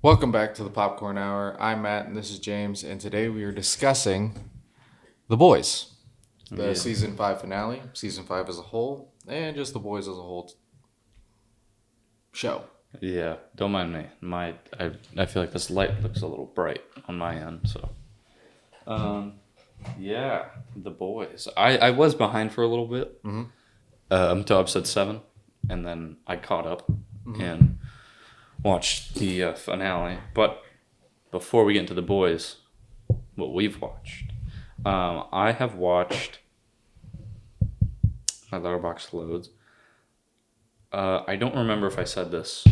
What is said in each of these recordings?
Welcome back to the Popcorn Hour. I'm Matt and this is James, and today we are discussing The Boys, the season 5 finale, season 5 as a whole, and just The Boys as a whole show. Yeah, don't mind me. I feel like this light looks a little bright on my end, so. Yeah, The Boys. I was behind for a little bit until episode 7, and then I caught up and watched the finale. But before we get into The Boys, what we've watched, I have watched. My letterbox loads. I don't remember if I said this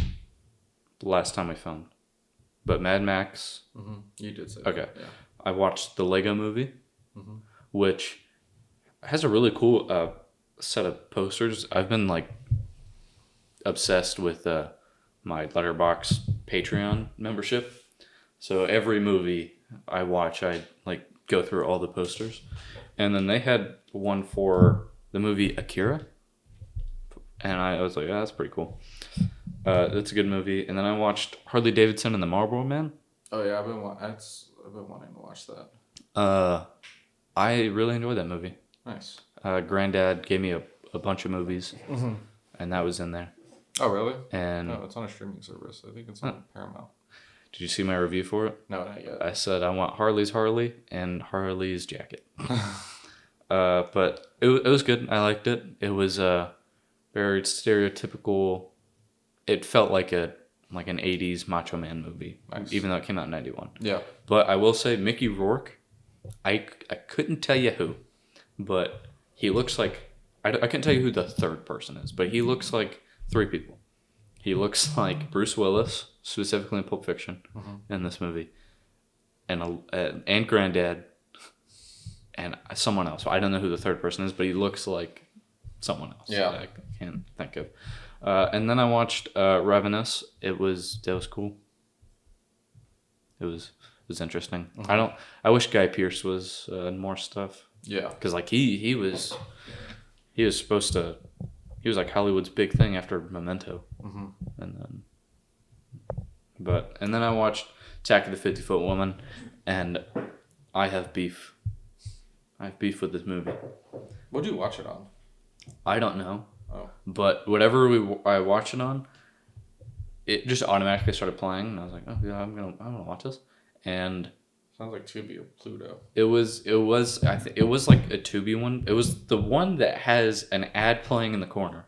last time we filmed, but Mad Max. You did say Okay. that, yeah. I watched the Lego movie, which has a really cool set of posters. I've been like obsessed with my Letterbox Patreon membership. So every movie I watch, I like go through all the posters, and then they had one for the movie Akira, and I was like, yeah, that's pretty cool. That's a good movie. And then I watched Harley Davidson and the Marlboro Man. Oh yeah, I've been wanting to watch that. I really enjoyed that movie. Nice. Granddad gave me a bunch of movies, and that was in there. Oh really? And No, it's on a streaming service. I think it's on Paramount. did you see my review for it? No, not yet. I said I want Harley's Harley and Harley's jacket. But it was good. I liked it. It was very stereotypical. It felt like an 80s Macho Man movie, Nice. even though it came out in 91. Yeah. But I will say Mickey Rourke, I couldn't tell you who, but he looks like, I couldn't tell you who the third person is, but he looks like 3 people. He looks like Bruce Willis, specifically in Pulp Fiction, in this movie, and Granddad, and someone else. I don't know who the third person is, but he looks like someone else. Yeah. I can't think of. And then I watched Ravenous. That was cool. It was interesting. I wish Guy Pearce was in more stuff. Yeah. Because like he was supposed to, he was like Hollywood's big thing after Memento. And then I watched Attack of the 50-Foot Woman, and I have beef. I have beef with this movie. What'd you watch it on? I don't know. Oh. But whatever I watch it on, it just automatically started playing, and I was like, oh yeah, I'm gonna watch this. And Sounds like Tubi or Pluto. it was it was like a Tubi one. It was the one that has an ad playing in the corner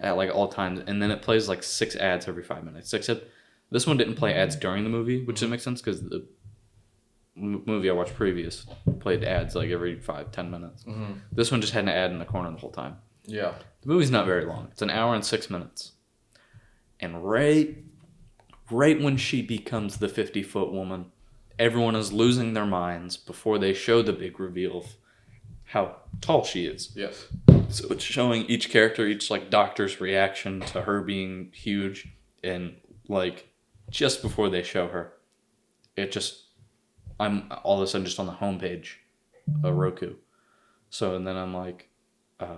at like all times, and then it plays like 6 ads every 5 minutes. Except this one didn't play ads during the movie, which makes sense because the movie I watched previous played ads like every 5-10 minutes. This one just had an ad in the corner the whole time. Yeah. The movie's not very long. It's an hour and 6 minutes. And right when she becomes the 50-foot woman, everyone is losing their minds before they show the big reveal of how tall she is. Yes. So it's showing each character, each like doctor's reaction to her being huge, and like just before they show her, I'm all of a sudden just on the homepage of Roku. So and then I'm like,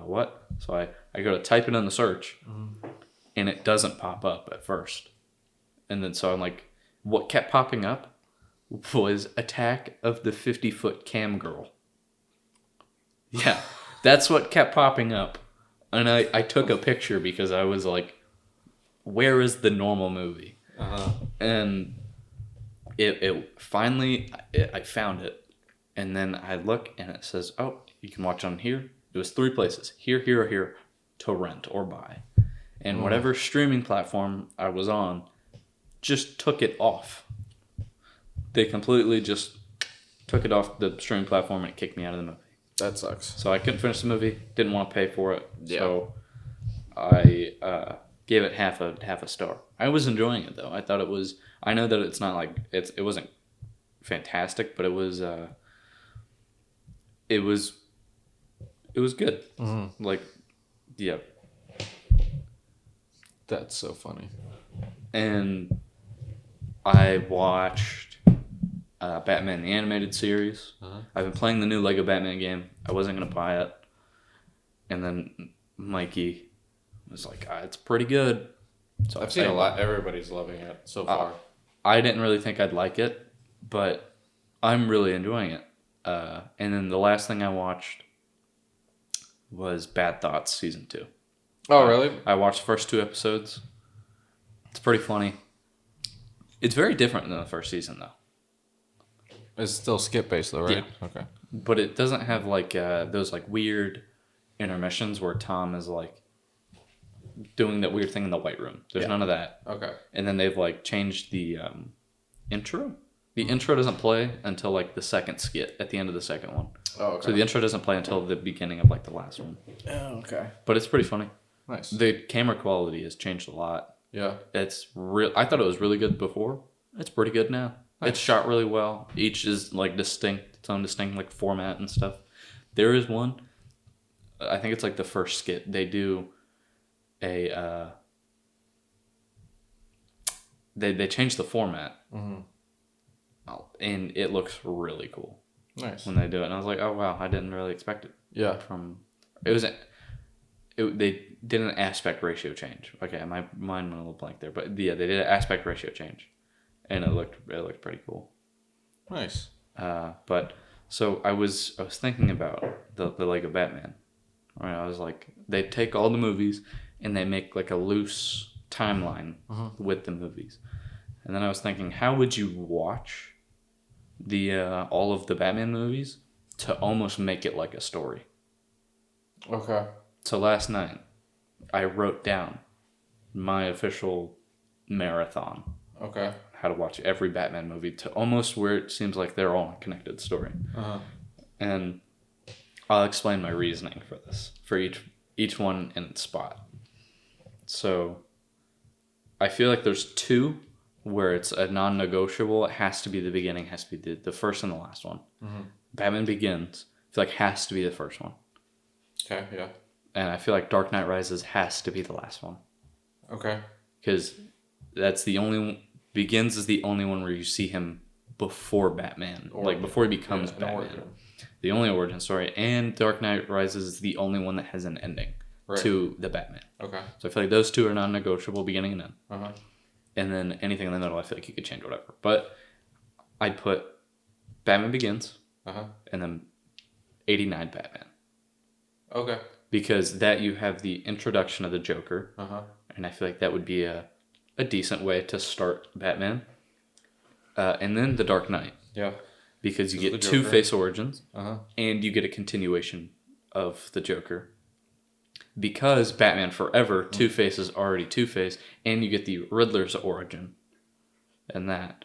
what? So I go to type it in the search, and it doesn't pop up at first. And then so I'm like, what kept popping up was Attack of the 50-Foot Cam Girl. Yeah, that's what kept popping up. And I took a picture because I was like, where is the normal movie? And it finally, I found it. And then I look and it says, oh, you can watch on here. It was 3 places, here, here, or here, to rent or buy. And whatever streaming platform I was on just took it off. They completely just took it off the streaming platform and it kicked me out of the movie. That sucks. So I couldn't finish the movie, didn't want to pay for it. Yeah. So I gave it half a star. I was enjoying it though. I thought it was, I know that it's not like, it wasn't fantastic, but it was good. Like, yeah. That's so funny. And I watched Batman the Animated Series. I've been playing the new Lego Batman game. I wasn't going to buy it. And then Mikey was like, it's pretty good. So I've seen a lot. Everybody's loving it so far. I didn't really think I'd like it, but I'm really enjoying it. And then the last thing I watched was Bad Thoughts season 2. Oh, really? I watched the first 2 episodes. It's pretty funny. It's very different than the first season, though. It's still skip based, though, right? Yeah. Okay. But it doesn't have like those like weird intermissions where Tom is like doing that weird thing in the White Room. There's none of that. Okay. And then they've like changed the intro. The intro doesn't play until like the second skit at the end of the second one. Oh, okay. So the intro doesn't play until the beginning of like the last one. Oh, okay. But it's pretty funny. Nice. The camera quality has changed a lot. Yeah. It's real. I thought it was really good before. It's pretty good now. Nice. It's shot really well. Each is like distinct, its own distinct like format and stuff. There is one. I think it's like the first skit. They do a. They changed the format. Mm-hmm. And it looks really cool. Nice. When they do it, and I was like, oh wow, I didn't really expect it. Yeah. They did an aspect ratio change. Okay, my mind went a little blank there, but yeah, they did an aspect ratio change, and it looked pretty cool. Nice. But so I was thinking about the Lego Batman. Right, I was like, they take all the movies and they make like a loose timeline with the movies, and then I was thinking, how would you watch the all of the Batman movies to almost make it like a story? Okay. So last night, I wrote down my official marathon. Okay. How to watch every Batman movie to almost where it seems like they're all a connected story. Uh-huh. And I'll explain my reasoning for this, for each one in its spot. So I feel like there's 2 where it's a non-negotiable. It has to be the beginning, has to be the first and the last one. Mm-hmm. Batman Begins, I feel like has to be the first one. Okay, yeah. And I feel like Dark Knight Rises has to be the last one. Okay. Because that's the only... Begins is the only one where you see him before Batman. Like, before he becomes Batman. Origin. The only origin story. And Dark Knight Rises is the only one that has an ending to the Batman. Okay. So I feel like those 2 are non-negotiable, beginning and end. Uh-huh. And then anything in the middle, I feel like you could change whatever. But I'd put Batman Begins. Uh-huh. And then 89 Batman. Okay. Because that you have the introduction of the Joker. Uh-huh. And I feel like that would be a decent way to start Batman. And then the Dark Knight. Yeah. Because you get Two-Face origins. Uh-huh. And you get a continuation of the Joker. Because Batman Forever, Two-Face is already Two-Face. And you get the Riddler's origin. And that.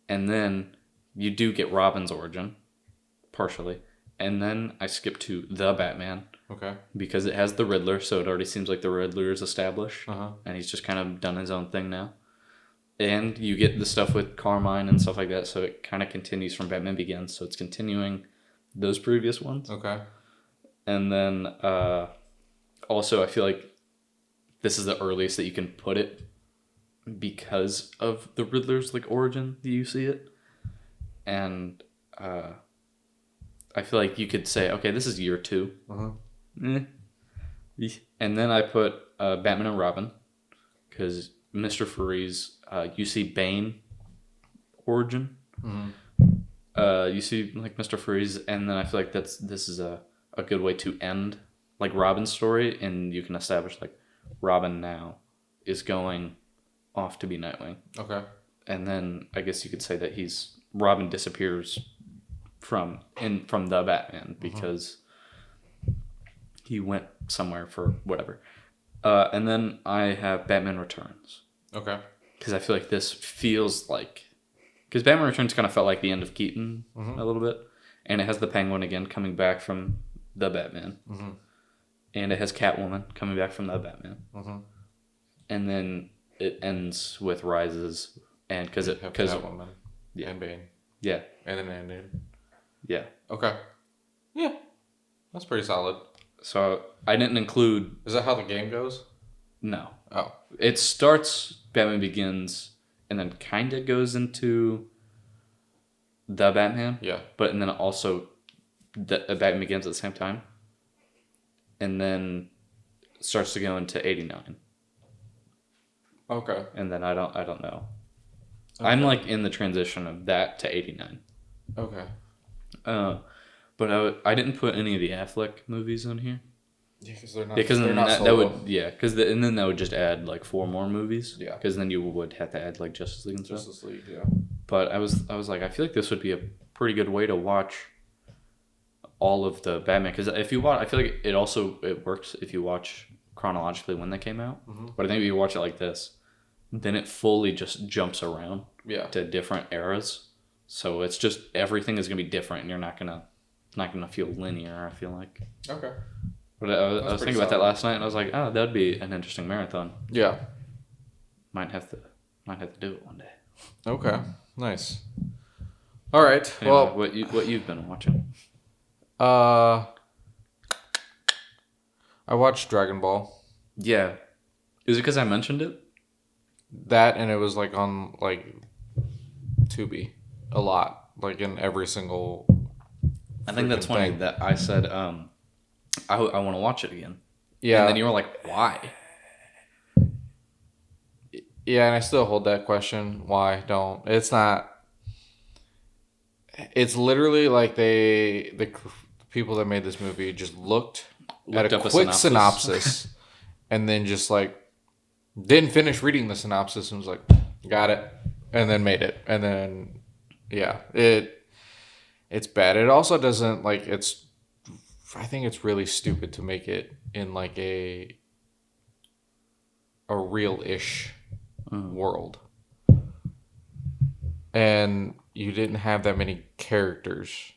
And then you do get Robin's origin. Partially. And then I skip to the Batman. Okay. Because it has the Riddler, so it already seems like the Riddler is established. Uh-huh. And he's just kind of done his own thing now. And you get the stuff with Carmine and stuff like that, so it kind of continues from Batman Begins. So it's continuing those previous ones. Okay. And then also I feel like this is the earliest that you can put it because of the Riddler's like origin that you see it. And I feel like you could say, okay, this is year 2. Uh-huh. And then I put Batman and Robin, because Mr. Freeze, you see Bane origin. Mm-hmm. You see like Mr. Freeze, and then I feel like this is a good way to end like Robin's story, and you can establish like Robin now is going off to be Nightwing. Okay. And then I guess you could say that Robin disappears from the Batman because he went somewhere for whatever. And then I have Batman Returns. Okay. Because I feel like this feels like... Because Batman Returns kind of felt like the end of Keaton a little bit. And it has the Penguin again coming back from the Batman. Mm-hmm. And it has Catwoman coming back from the Batman. Mm-hmm. And then it ends with Rises. And because Catwoman. Yeah. And Bane. Yeah. And then ended. Yeah. Okay. Yeah. That's pretty solid. So I didn't include... Is that how the game goes? No. Oh. It starts Batman Begins and then kind of goes into the Batman. Yeah. But then also Batman Begins at the same time. And then starts to go into 89. Okay. And then I don't know. I'm like in the transition of that to 89. Okay. But I didn't put any of the Affleck movies on here. Yeah, because they're not. Because they're not that solo. would and then that would just add like 4 more movies. Yeah. Because then you would have to add like Justice League and stuff. Justice League, yeah. But I was like, I feel like this would be a pretty good way to watch all of the Batman. Because if you watch, I feel like it works if you watch chronologically when they came out. Mm-hmm. But I think if you watch it like this, then it fully just jumps around to different eras. So it's just everything is gonna be different, and you're not gonna feel linear. I feel like. Okay. But I was thinking about that last night, and I was like, oh, that'd be an interesting marathon. Yeah. Might have to do it one day. Okay. Nice. All right. Anyway, Well, what you've been watching? I watched Dragon Ball. Yeah. Is it because I mentioned it? That, and it was like on like Tubi a lot, like in every single. I think that's funny that I said I want to watch it again. Yeah. And then you were like, why? Yeah, and I still hold that question. Why don't? It's not. It's literally like the people that made this movie just looked at a quick synopsis and then just like didn't finish reading the synopsis and was like, got it, and then made it, and then it's bad. It also doesn't like it's. I think it's really stupid to make it in like a real-ish world. And you didn't have that many characters,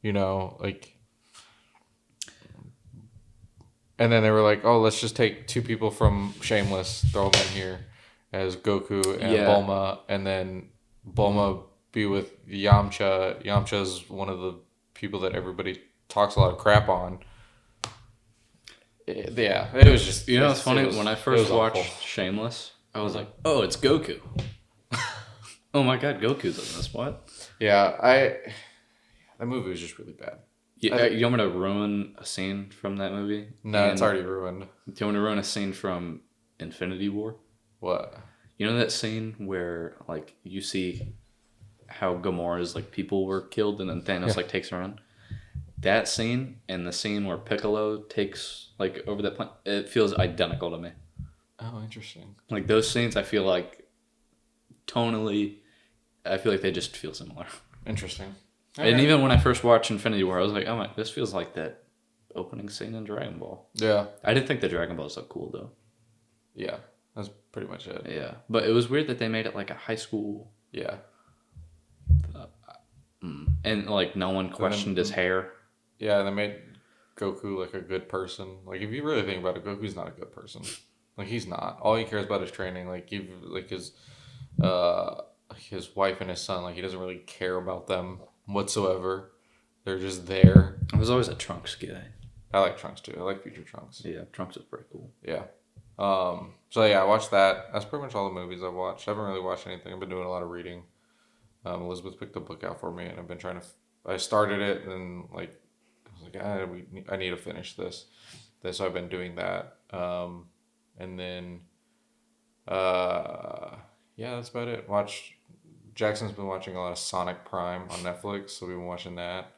like. And then they were like, oh, let's just take 2 people from Shameless, throw them in here as Goku and Bulma, and then Bulma be with Yamcha. Yamcha's one of the people that everybody talks a lot of crap on. It was just... it's funny? When I first watched Shameless, I was like, oh, it's Goku. Oh my god, Goku's in this. What? Yeah, that movie was just really bad. Yeah, you want me to ruin a scene from that movie? No, it's already ruined. Do you want me to ruin a scene from Infinity War? What? You know that scene where like you see how Gamora's like people were killed and then Thanos like takes her on? That scene and the scene where Piccolo takes like over that planet, it feels identical to me. Oh, interesting. Like those scenes, I feel like tonally, I feel like they just feel similar. Interesting. Okay. And even when I first watched Infinity War, I was like, oh my, this feels like that opening scene in Dragon Ball. Yeah. I didn't think the Dragon Ball was so cool though. Yeah, that's pretty much it. Yeah, but it was weird that they made it like a high school. Yeah. And like no one questioned his hair. Yeah, they made Goku like a good person. Like if you really think about it, Goku's not a good person. Like he's not. All he cares about is training. Like his wife and his son. Like he doesn't really care about them whatsoever. They're just there. I was always a Trunks guy. I like Trunks too. I like Future Trunks. Yeah, Trunks is pretty cool. Yeah. So yeah, I watched that. That's pretty much all the movies I've watched. I haven't really watched anything. I've been doing a lot of reading. Elizabeth picked the book out for me, and I've been trying to. I started it, and like I was like, I need to finish this. So I've been doing that. And then, yeah, that's about it. Jackson's been watching a lot of Sonic Prime on Netflix, so we've been watching that.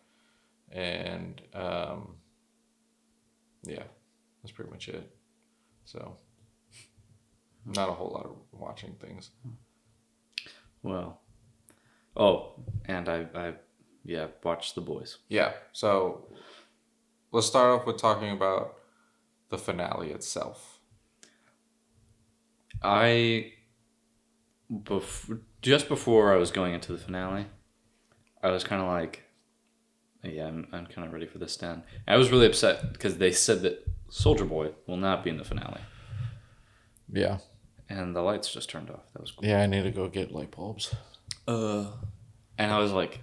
And yeah, that's pretty much it. So, not a whole lot of watching things. Well, and I watched The Boys. Yeah, so let's start off with talking about the finale itself. Just before I was going into the finale, I was kind of like, yeah, I'm kind of ready for this to end. I was really upset because they said that Soldier Boy will not be in the finale. Yeah. And the lights just turned off. That was cool. Yeah, I need to go get light bulbs. And I was like,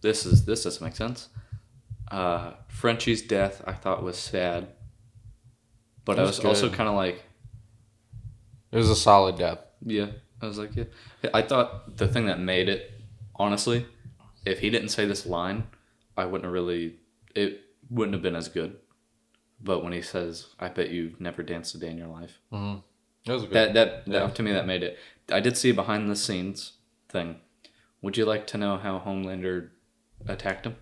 this doesn't make sense. Frenchie's death I thought was sad. But I was also kind of like... It was a solid death. Yeah. I was like, yeah. I thought the thing that made it, honestly, if he didn't say this line, it wouldn't have been as good. But when he says, I bet you've never danced a day in your life. Mm-hmm. That was a good. That to me that made it. I did see a behind the scenes thing. Would you like to know how Homelander attacked him?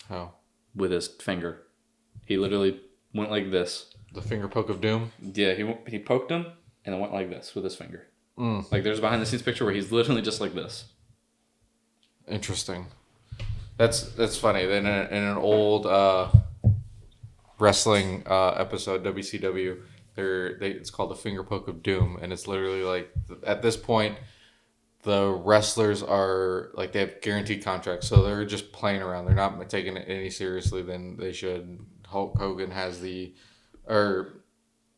How? With his finger. He literally went like this. The finger poke of doom. Yeah, he poked him and then went like this with his finger. Mm. Like there's a behind the scenes picture where he's literally just like this. Interesting. That's funny. Then in an old wrestling episode, WCW, it's called the finger poke of doom, and it's literally like at this point, the wrestlers are like they have guaranteed contracts, so they're just playing around. They're not taking it any seriously than they should. Hulk Hogan has or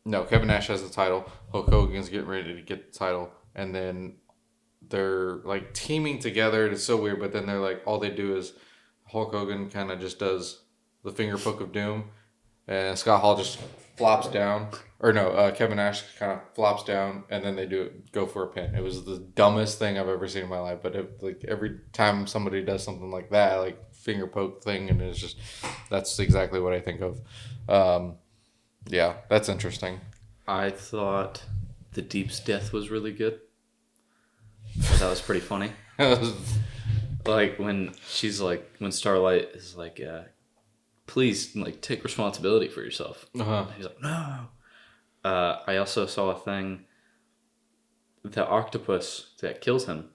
no, Kevin Nash has the title. Hulk Hogan's getting ready to get the title, and then they're like teaming together. It's so weird, but then they're like all they do is Hulk Hogan kind of just does the finger poke of doom, and Scott Hall just flops down, or no, Kevin Nash kind of flops down, and then they go for a pin. It was the dumbest thing I've ever seen in my life, but like every time somebody does something like that, like finger poke thing, and it's just that's exactly what I think of. Yeah, that's interesting. I thought the Deep's death was really good. That was pretty funny. Like when Starlight is like, please like take responsibility for yourself. Uh-huh. He's like, no. I also saw a thing. The octopus that kills him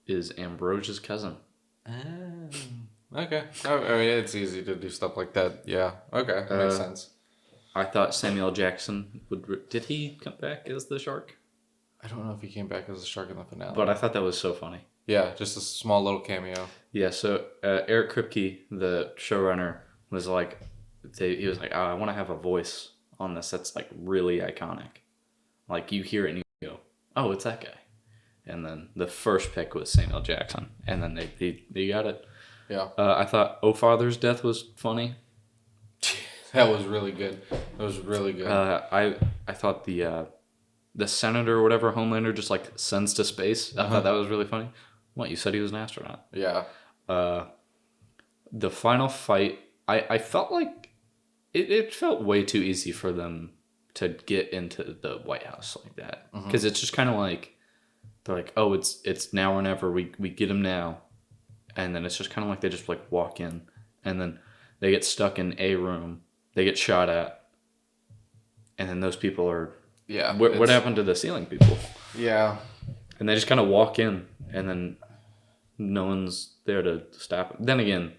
is Ambrosia's cousin. Okay. I mean, it's easy to do stuff like that. Yeah. Okay. That makes sense. I thought Samuel Jackson did he come back as the shark? I don't know if he came back as a shark in the finale. But I thought that was so funny. Yeah, just a small little cameo. Yeah, so Eric Kripke, the showrunner, was like, he was like, oh, I want to have a voice on this that's like really iconic. Like you hear it and you go, oh, it's that guy. And then the first pick was Samuel Jackson, and then they got it. Yeah. I thought O Father's death was funny. That was really good. That was really good. I thought the senator or whatever Homelander just like sends to space. I thought that was really funny. What, you said he was an astronaut? Yeah. The final fight, I felt like it felt way too easy for them to get into the White House like that. Because it's just kind of like, they're like, oh, it's now or never. We get him now. And then it's just kind of like they just like walk in. And then they get stuck in a room. They get shot at. And then those people are... Yeah. What happened to the ceiling people? Yeah. And they just kind of walk in, and then no one's there to stop them. Then again,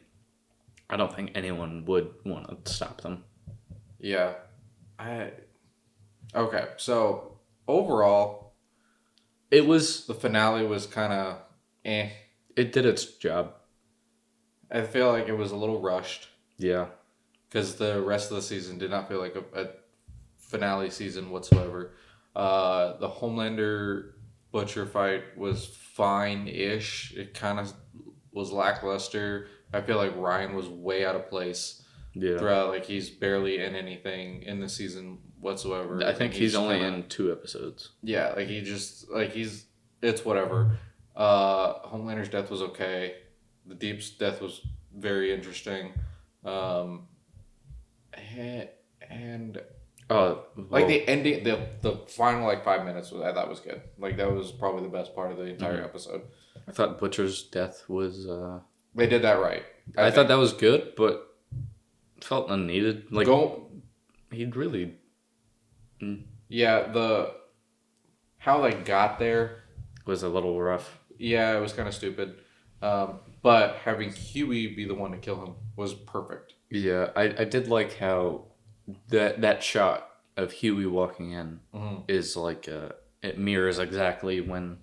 I don't think anyone would want to stop them. Yeah. Okay, so overall, the finale was kind of eh. It did its job. I feel like it was a little rushed. Yeah. Because the rest of the season did not feel like a finale season whatsoever. The Homelander Butcher fight was fine-ish. It kind of was lackluster. I feel like Ryan was way out of place throughout. Like he's barely in anything in the season whatsoever. I think he's only in 2 episodes. Yeah, like it's whatever. Homelander's death was okay. The Deep's death was very interesting. And like the ending, the final like 5 minutes I thought was good. Like that was probably the best part of the entire episode. I thought Butcher's death was. They did that right. I thought that was good, but felt unneeded. Like he'd really. Yeah, how they got there was a little rough. Yeah, it was kind of stupid. But having Huey be the one to kill him was perfect. Yeah, I did like how that shot of Huey walking in is like it mirrors exactly when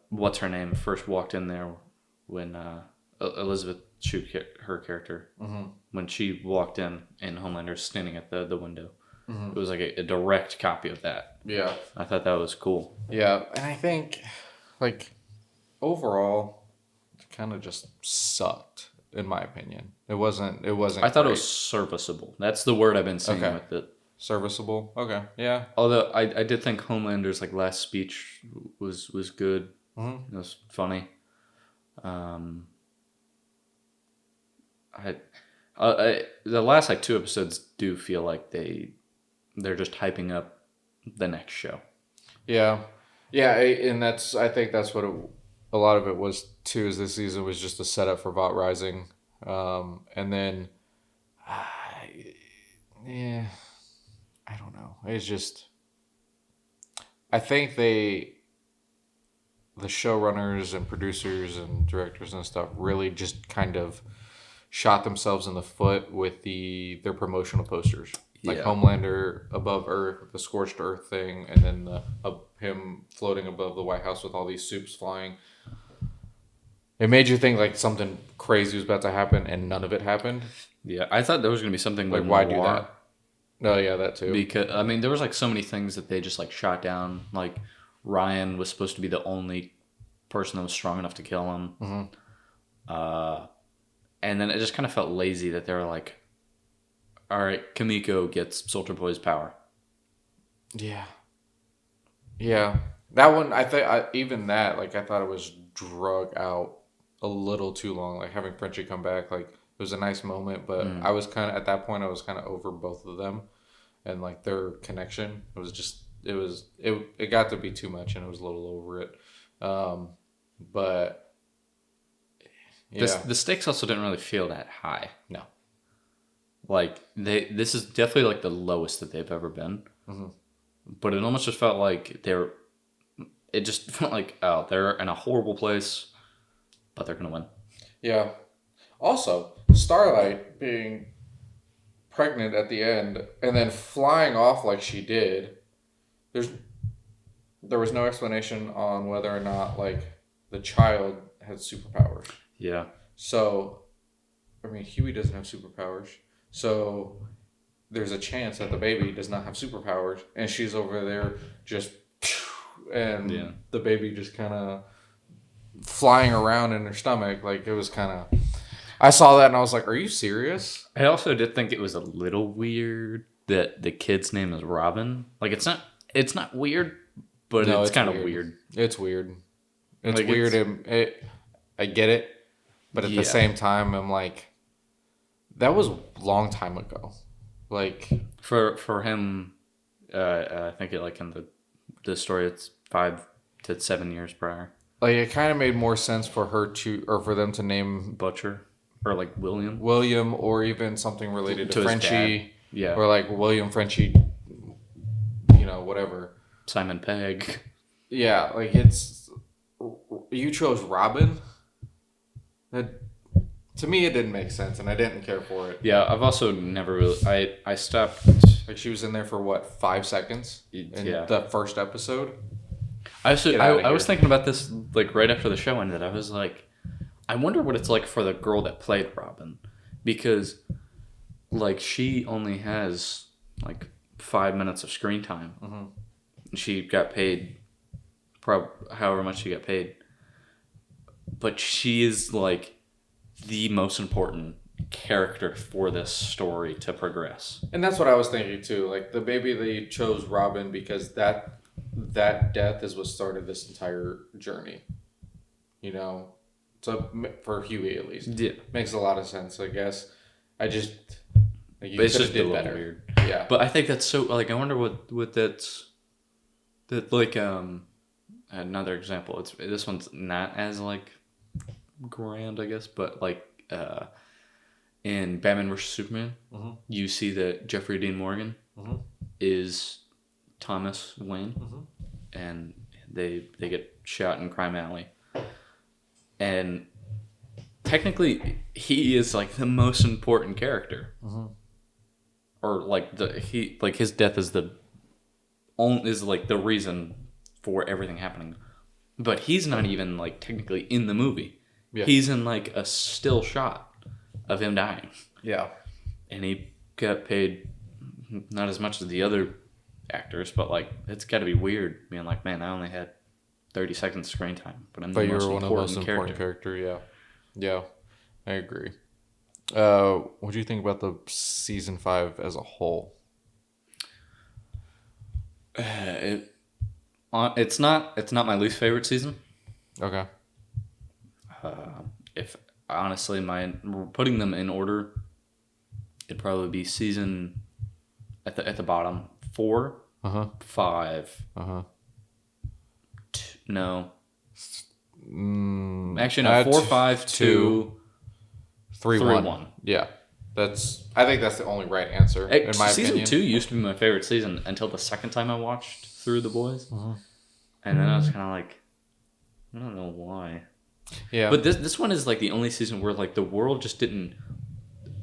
what's her name first walked in there when Elizabeth Shue, her character, when she walked in and Homelander's standing at the window. It was like a direct copy of that. Yeah, I thought that was cool. Yeah, and I think like overall, it kind of just sucked. In my opinion, it wasn't. I thought it was serviceable. That's the word I've been saying with it. Serviceable. Okay. Yeah. Although I did think Homelander's like last speech was good. It was funny. The last like 2 episodes do feel like they they're just hyping up the next show. Yeah, and I think that's what a lot of it was too. Is this season was just a setup for Vought Rising, and then, yeah, I don't know. It's just I think the showrunners and producers and directors and stuff really just kind of shot themselves in the foot with their promotional posters. Like Yeah. Homelander above Earth, the Scorched Earth thing, and then him floating above the White House with all these soups flying. It made you think like something crazy was about to happen, and none of it happened. Yeah, I thought there was gonna be something Like, with why noir, do that? No, yeah, that too. because I mean there was like so many things that they just like shot down. Like Ryan was supposed to be the only person that was strong enough to kill him. Mm-hmm. And then it just kind of felt lazy that they were like, all right, Kamiko gets Soldier Boy's power. Yeah. Yeah. That one, I think, even that, like, I thought it was drug out a little too long. Like, having Frenchie come back, like, it was a nice moment, but I was kind of, at that point, I was kind of over both of them and, like, their connection. It was just, it got to be too much and it was a little over it. But, yeah. The stakes also didn't really feel that high. No. Like this is definitely like the lowest that they've ever been. Mm-hmm. But it almost just felt like it just felt like, oh, they're in a horrible place, but they're gonna win. Yeah. Also, Starlight being pregnant at the end and then flying off like she did. There was no explanation on whether or not like the child had superpowers. Yeah. So, I mean, Huey doesn't have superpowers. So, there's a chance that the baby does not have superpowers, and she's over there just, and the baby just kind of flying around in her stomach. Like, it was kind of. I saw that and I was like, "Are you serious?" I also did think it was a little weird that the kid's name is Robin. Like it's not weird, but No, it's kind of weird. It's weird. It's Like, weird. I get it, but at the same time, I'm like, that was a long time ago. Like For him, I think it like in the story, it's 5 to 7 years prior. like it kind of made more sense for her to, or for them to name Butcher or like William, or even something related to his Frenchie. dad. Yeah. Or like William Frenchie, whatever. Simon Pegg. Yeah, like you chose Robin. That, to me, it didn't make sense, and I didn't care for it. Yeah, I've also never really. I stopped. Like she was in there for what, 5 seconds in the first episode. I was thinking about this like right after the show ended. I was like, I wonder what it's like for the girl that played Robin, because like she only has like 5 minutes of screen time. Mm-hmm. She got paid, however much she got paid, but she is like the most important character for this story to progress. And that's what I was thinking too. Like the baby, they chose Robin because that death is what started this entire journey. So for Huey at least, makes a lot of sense. I guess I just you but it's could just have did a little better. weird. Yeah, But I think that's so like I wonder what that like another example. This one's not as like grand, I guess, but like in Batman vs Superman, you see that Jeffrey Dean Morgan is Thomas Wayne, and they get shot in Crime Alley, and technically he is like the most important character, or like his death is like the reason for everything happening, but he's not even like technically in the movie. Yeah. He's in like a still shot of him dying. Yeah. And he got paid not as much as the other actors, but like it's got to be weird being like, man, I only had 30 seconds screen time, but I'm the most important character. Yeah. Yeah. I agree. What do you think about the season 5 as a whole? It's not my least favorite season. Okay. If honestly, putting them in order, it'd probably be season at the bottom 4, Uh huh. 5. Uh huh. No. Actually, no. 4, 5, 2, 3, 3, 1. 1. Yeah. I think that's the only right answer, in my Season opinion. 2 used to be my favorite season until the second time I watched through The Boys. And then I was kind of like, I don't know why. Yeah. But this one is like the only season where like the world just didn't,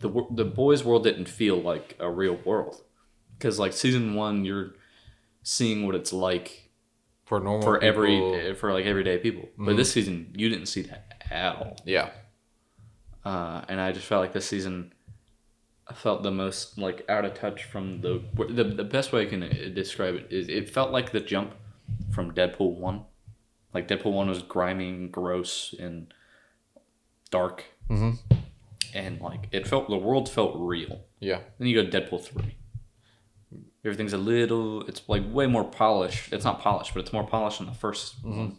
the boys' world didn't feel like a real world. Because like season 1, you're seeing what it's like for normal for people. for like everyday people. But this season, you didn't see that at all. Yeah. And I just felt like this season, I felt the most like out of touch from the best way I can describe it is it felt like the jump from Deadpool 1. Like Deadpool 1 was grimy, gross, and dark. And like the world felt real. Yeah. Then you go to Deadpool 3. Everything's it's like way more polished. It's not polished, but it's more polished than the first one.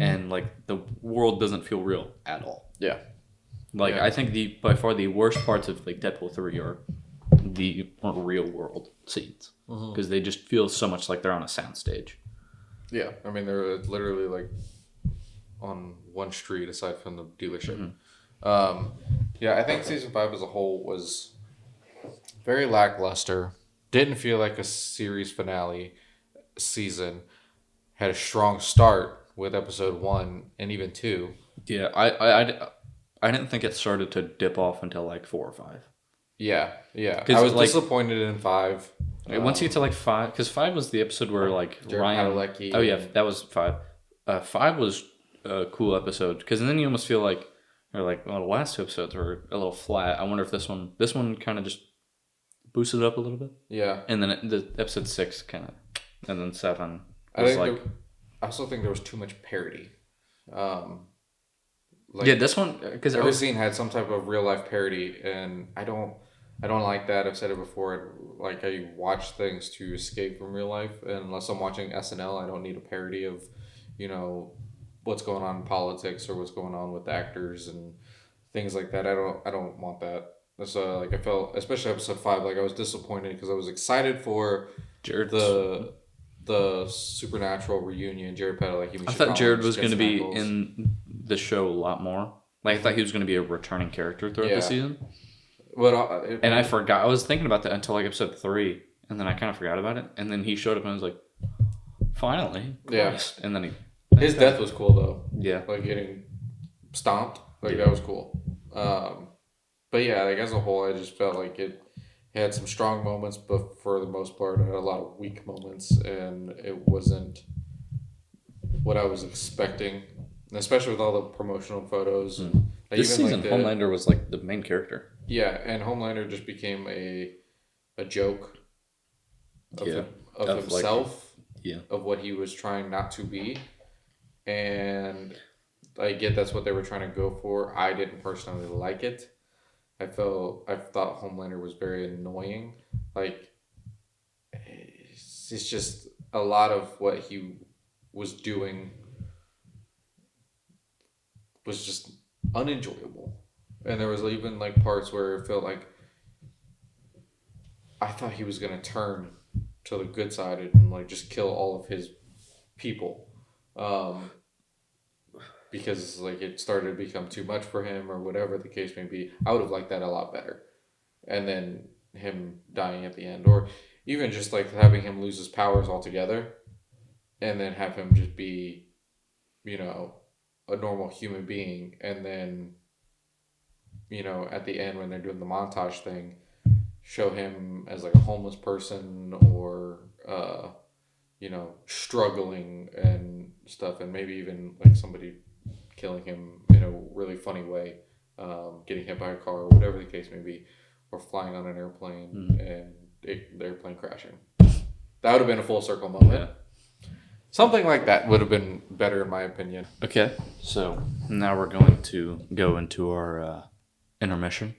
And like the world doesn't feel real at all. Yeah. Like I think by far the worst parts of like Deadpool 3 are the real world scenes because they just feel so much like they're on a soundstage. Yeah, I mean they're literally like on one street aside from the dealership. Yeah, I think season 5 as a whole was very lackluster. Didn't feel like a series finale season. Had a strong start with episode 1 and even 2. Yeah, I didn't think it started to dip off until like 4 or 5. Yeah. I was like, disappointed in 5. Once you get to like 5, because 5 was the episode where like Jared Ryan. Padalecki Oh yeah, that was 5. 5 was a cool episode because then you almost feel like, or like, well, the last 2 episodes were a little flat. I wonder if this one kind of just boosted it up a little bit. Yeah, and then the episode 6 kind of, and then 7 I was think I also think there was too much parody. Like, yeah, this one because every scene had some type of real life parody, and I don't like that. I've said it before. Like I watch things to escape from real life, and unless I'm watching SNL, I don't need a parody of, what's going on in politics or what's going on with actors and things like that. I don't want that. So like I felt, especially episode 5, like I was disappointed because I was excited for Jared the supernatural reunion. Jared Padalecki. I thought Jared was going to be in the show a lot more. Like I thought he was going to be a returning character throughout the season. And I forgot. I was thinking about that until like episode 3, and then I kind of forgot about it. And then he showed up, and I was like, "Finally!" Christ. Yeah. And then his death was cool though. Yeah, like getting stomped. Like that was cool. But yeah, like as a whole, I just felt like it had some strong moments, but for the most part, it had a lot of weak moments, and it wasn't what I was expecting. And especially with all the promotional photos. And this season, like Homelander was like the main character. Yeah, and Homelander just became a joke of himself, of what he was trying not to be. And I get that's what they were trying to go for. I didn't personally like it. I thought Homelander was very annoying. Like, it's just a lot of what he was doing was just unenjoyable. And there was even like parts where it felt like I thought he was gonna turn to the good side and like just kill all of his people, because like it started to become too much for him or whatever the case may be. I would have liked that a lot better, and then him dying at the end, or even just like having him lose his powers altogether, and then have him just be, a normal human being, and then, at the end when they're doing the montage thing, show him as like a homeless person or, struggling and stuff, and maybe even like somebody killing him in a really funny way, getting hit by a car or whatever the case may be, or flying on an airplane and the airplane crashing. That would have been a full circle moment. Yeah. Something like that would have been better in my opinion. Okay, so now we're going to go into our intermission.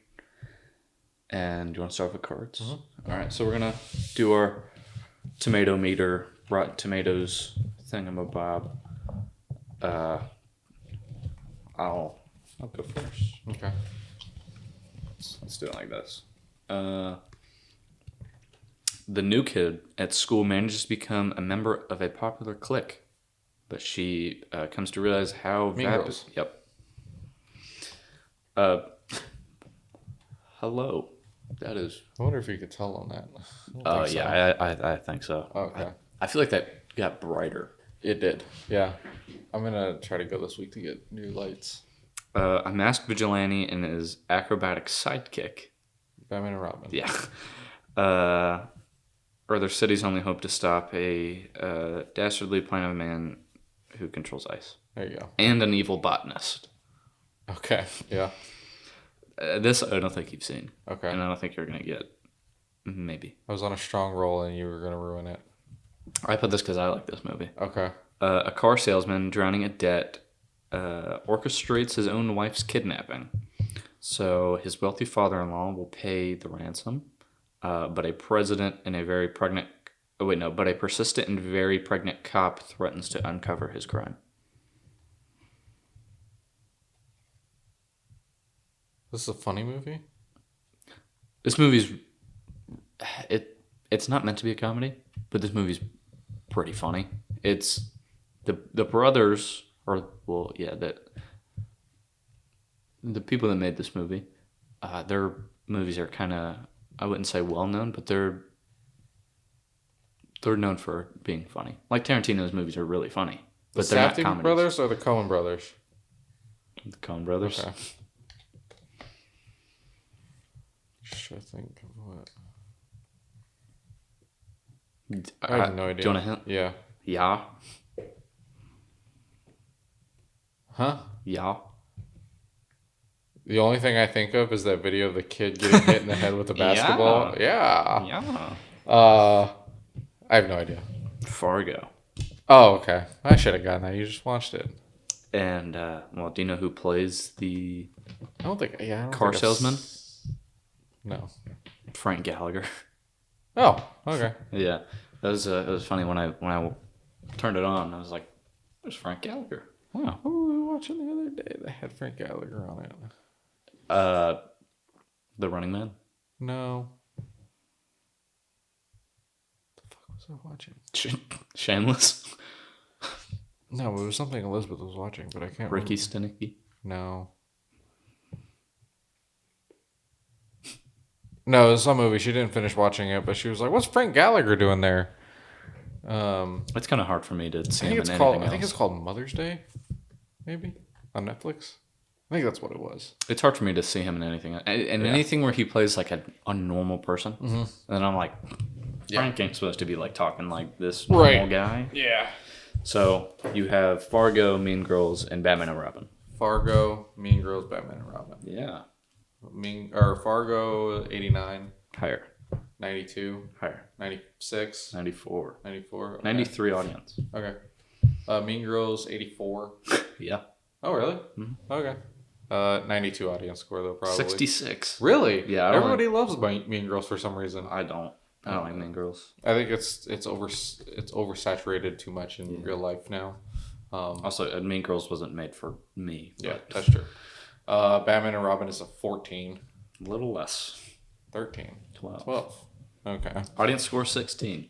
And do you want to start with cards? Mm-hmm. All right, so we're going to do our tomato meter, Rotten Tomatoes thingamabob. I'll go first. Okay. Let's do it like this. The new kid at school manages to become a member of a popular clique, but she comes to realize how Mean Girls. Yep. Uh, hello. That is. I wonder if you could tell on that. Oh yeah, I think so. Okay. I feel like that got brighter. It did. Yeah. I'm gonna try to go this week to get new lights. A masked vigilante and his acrobatic sidekick. Batman and Robin. Yeah. Or their city's only hope to stop a dastardly plan of a man who controls ice. There you go. And an evil botanist. Okay. Yeah. This I don't think you've seen. Okay. And I don't think you're going to get. Maybe. I was on a strong roll and you were gonna ruin it. I put this because I like this movie. Okay. A car salesman drowning in debt orchestrates his own wife's kidnapping. So his wealthy father-in-law will pay the ransom, but a persistent and very pregnant cop threatens to uncover his crime. This is a funny movie? This movie's it's not meant to be a comedy, but this movie's pretty funny. It's the brothers the people that made this movie, their movies are kind of, I wouldn't say well known, but they're known for being funny. Like Tarantino's movies are really funny, but The they're not Safdie comedies. brothers or the Coen brothers? The Coen brothers. Okay. Should I think of what? I have no idea. Do you want a hint? Yeah. Yeah. Huh? Yeah. The only thing I think of is that video of the kid getting hit in the head with a basketball. Yeah. Yeah. I have no idea. Fargo. Oh, okay. I should have gotten that. You just watched it. And do you know who plays the I don't think. Yeah. I don't car think salesman? No. Frank Gallagher. Oh. Okay. Yeah, it was funny when I turned it on. I was like, "There's Frank Gallagher." Wow. What were we watching the other day that had Frank Gallagher on it? The Running Man. No. The fuck was I watching? Shameless. No, it was something Elizabeth was watching, but I can't Ricky remember. Stenicki. No. No, it was some movie. She didn't finish watching it, but she was like, "What's Frank Gallagher doing there?" It's kind of hard for me to see him in anything called. else. I think it's called Mother's Day, maybe on Netflix. I think that's what it was. It's hard for me to see him in anything, and anything where he plays like a normal person. Mm-hmm. And I'm like, Frank ain't supposed to be like talking like this normal guy. Yeah. So you have Fargo, Mean Girls, and Batman and Robin. Fargo, Mean Girls, Batman and Robin. Yeah. Fargo 89, Higher. 92, Higher. 96, 94. 94, okay. 93 audience. Okay. Mean Girls 84. Yeah. Oh really? Mm-hmm. Okay. 92 audience score though, probably 66. Really? Yeah. Everybody loves Mean Girls for some reason. I don't like Mean Girls. I think it's oversaturated too much in real life now. Also, Mean Girls wasn't made for me. Yeah, that's true. Batman and Robin is a 14. A little less. 13. 12. Okay. Audience score 16.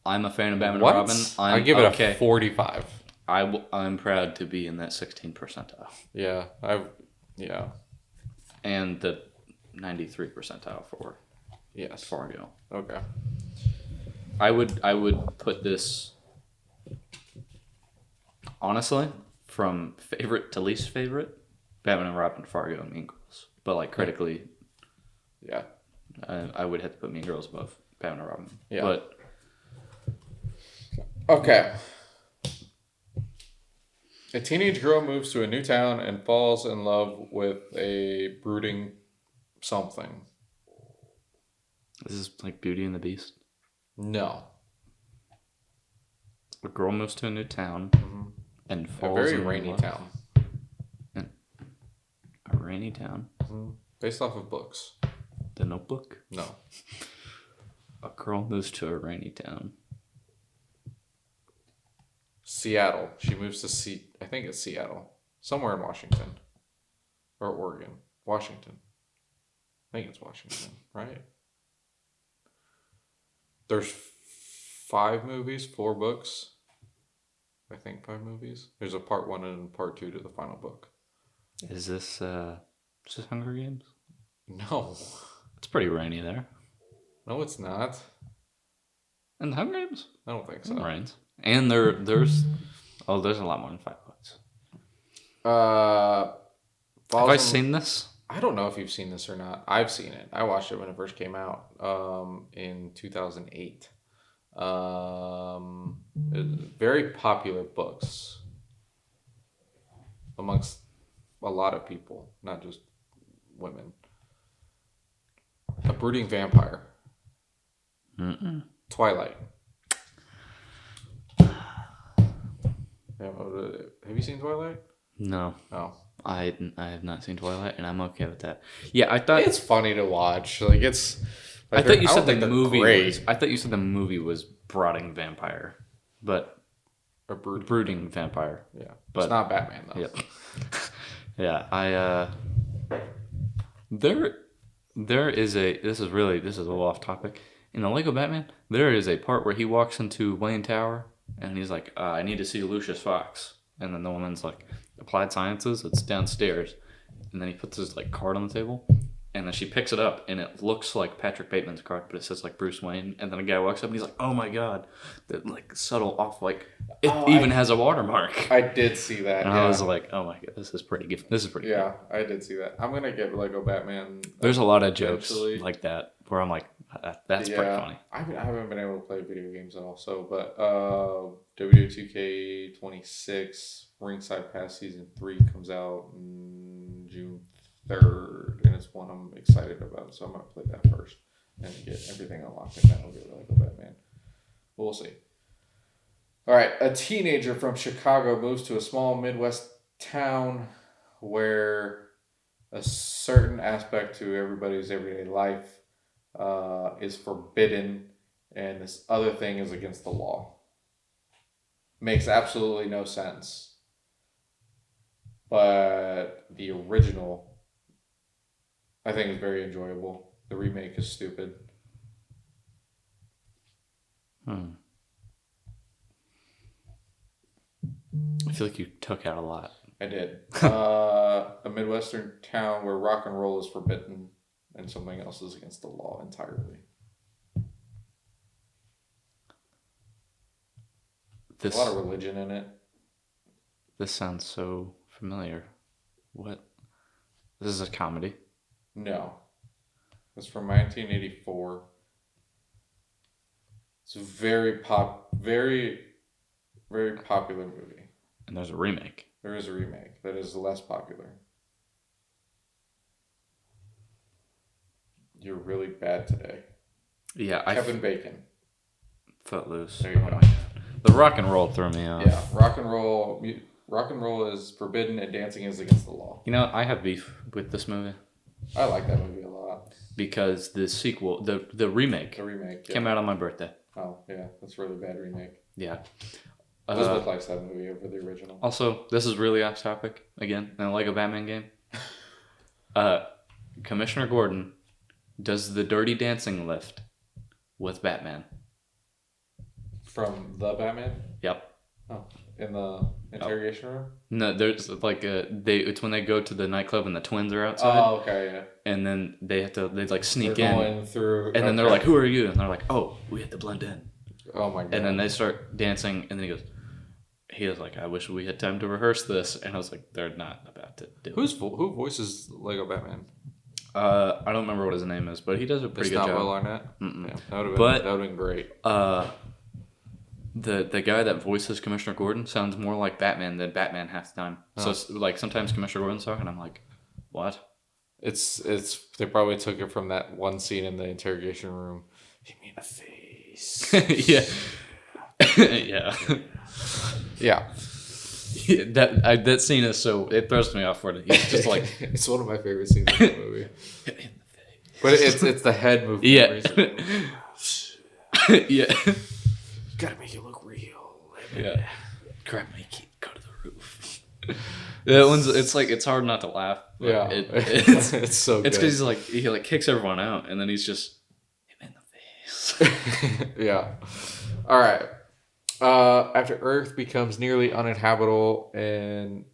I'm a fan of Batman What? and Robin. I give it a 45. I'm proud to be in that 16 percentile. Yeah. Yeah. And the 93 percentile for Fargo. Okay. I would put this, honestly, from favorite to least favorite, Batman and Robin, Fargo, and Mean Girls. But like critically, yeah, I would have to put Mean Girls above Batman and Robin. Yeah. But okay. A teenage girl moves to a new town and falls in love with a brooding something. This is like Beauty and the Beast. No. A girl moves to a new town and falls a very in rainy love. town. A rainy town. Based off of books. The Notebook. No. A girl moves to a rainy town. Seattle. She moves to I think it's Seattle. Somewhere in Washington. Or Oregon. Washington. I think it's Washington, right? There's 5 movies, 4 books. I think 5 movies. There's a part 1 and part 2 to the final book. Is this Hunger Games? No. It's pretty rainy there. No, it's not. In the Hunger Games? I don't think so. It rains. And there's a lot more than 5 books. Have I seen this? I don't know if you've seen this or not. I've seen it. I watched it when it first came out in 2008. Very popular books amongst a lot of people, not just women. A Brooding Vampire. Twilight. Have you seen Twilight? No. Oh. I have not seen Twilight, and I'm okay with that. Yeah, I thought it's funny to watch. Like it's. I thought you said the movie. I thought you said the movie was Brooding Vampire, but a brooding vampire. Yeah, but it's not Batman though. Yep. Yeah, there is a. This is a little off topic. In the Lego Batman, there is a part where he walks into Wayne Tower and he's like, "I need to see Lucius Fox," and then the woman's like, "Applied Sciences, it's downstairs," and then he puts his like card on the table. And then she picks it up, and it looks like Patrick Bateman's card, but it says like Bruce Wayne. And then a guy walks up, and he's like, "Oh my god!" That like subtle off, like it even has a watermark. I did see that. And I was like, "Oh my god, this is pretty good. This is pretty." Yeah, good. I did see that. I'm gonna get Lego Batman. There's a lot of jokes like that where I'm like, "That's pretty funny." I haven't been able to play video games at all. So, but W2K26 Ringside Pass Season 3 comes out in June 3rd, and it's one I'm excited about, so I'm gonna play that first and get everything unlocked, and then I'll get Lego Batman. We'll see. All right, a teenager from Chicago moves to a small Midwest town where a certain aspect to everybody's everyday life is forbidden, and this other thing is against the law. Makes absolutely no sense, but the original, I think, is very enjoyable. The remake is stupid. I feel like you took out a lot. I did. A Midwestern town where rock and roll is forbidden and something else is against the law entirely. A lot of religion in it. This sounds so familiar. What? This is a comedy? No. It's from 1984. It's a very very popular movie. And there's a remake. There is a remake that is less popular. You're really bad today. Yeah, Kevin Bacon. Footloose. There you go. The rock and roll threw me off. Yeah, rock and roll is forbidden and dancing is against the law. You know, I have beef with this movie. I like that movie a lot. Because the sequel, the remake, came out on my birthday. Oh, yeah. That's a really bad remake. Yeah. Elizabeth likes that movie over the original. Also, this is really off topic. Again, in a Lego Batman game. Commissioner Gordon does the Dirty Dancing lift with Batman. From the Batman? Yep. Oh, in the interrogation room? No, there's like it's when they go to the nightclub and the twins are outside. Oh, okay, yeah. And then they like sneak they're in. Going through, and then they're like, "Who are you?" And they're like, "Oh, we had to blend in." Oh my god. And then they start dancing, and then he was like, "I wish we had time to rehearse this." And I was like, "They're not about to do it." Who voices Lego Batman? I don't remember what his name is, but he does a pretty good job. Will Arnett? Yeah, that would have been great. The guy that voices Commissioner Gordon sounds more like Batman than Batman half the time. So it's, like sometimes Commissioner Gordon's talking, I'm like, what? It's they probably took it from that one scene in the interrogation room. Hit me in the face. Yeah. Yeah. Yeah. That scene is so, it throws me off for it. He's just like, it's one of my favorite scenes in the movie. Hit me in the face. But it's the head movement. Yeah. Yeah. Gotta make it look real. Yeah. Grab my key, go to the roof. That one's, it's like, it's hard not to laugh. Yeah. It's so good. It's because he kicks everyone out, and then he's just, hit me in the movies. Yeah. All right. After Earth becomes nearly uninhabitable, an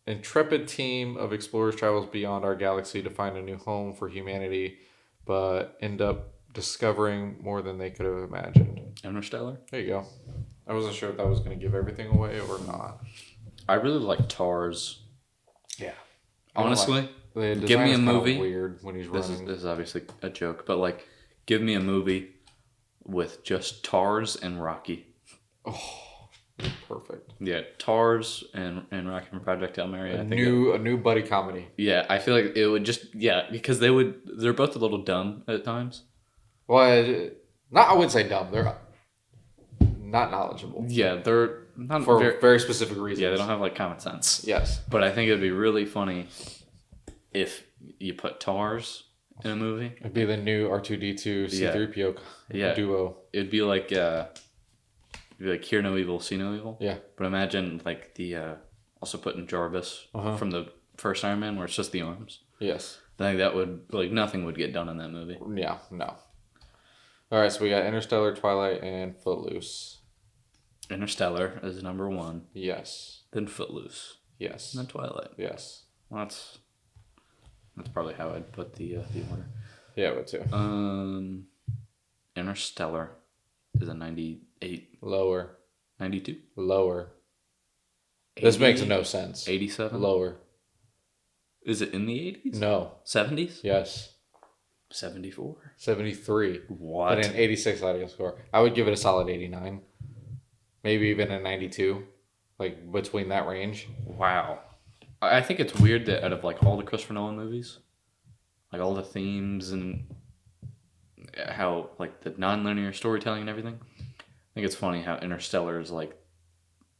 intrepid team of explorers travels beyond our galaxy to find a new home for humanity, but end up discovering more than they could have imagined. Interstellar. There you go. I wasn't sure if that was going to give everything away or not. I really like Tars. Yeah. Honestly, The give design me is a kind of movie. weird when he's running. This is obviously a joke, but like, give me a movie with just Tars and Rocky. Oh, perfect. Yeah, Tars and Rocky from Project Hail Mary. A new buddy comedy. Yeah, I feel like it would just because they're both a little dumb at times. Well, not I wouldn't say dumb. They're not knowledgeable. Yeah, they're not for very specific reasons. Yeah, they don't have like common sense. Yes, but I think it'd be really funny if you put Tars in a movie. It'd be the new R2D2 C3PO duo. It'd be like Hear No Evil, See No Evil. Yeah, but imagine like the also putting Jarvis from the first Iron Man, where it's just the arms. Yes, I think that would nothing would get done in that movie. Yeah, no. All right, so we got Interstellar, Twilight, and Footloose. Interstellar is number 1. Yes. Then Footloose. Yes. And then Twilight. Yes. Well, that's probably how I'd put the order. Yeah, but too. Interstellar is a 98. Lower. 92. Lower. 80? This makes no sense. 87. Lower. Is it in the 80s? No. 70s? Yes. 74. 73. What? And an 86 audience score. I would give it a solid 89. Maybe even a 92. Like between that range. Wow. I think it's weird that out of like all the Christopher Nolan movies, like all the themes and how like the non-linear storytelling and everything, I think it's funny how Interstellar is like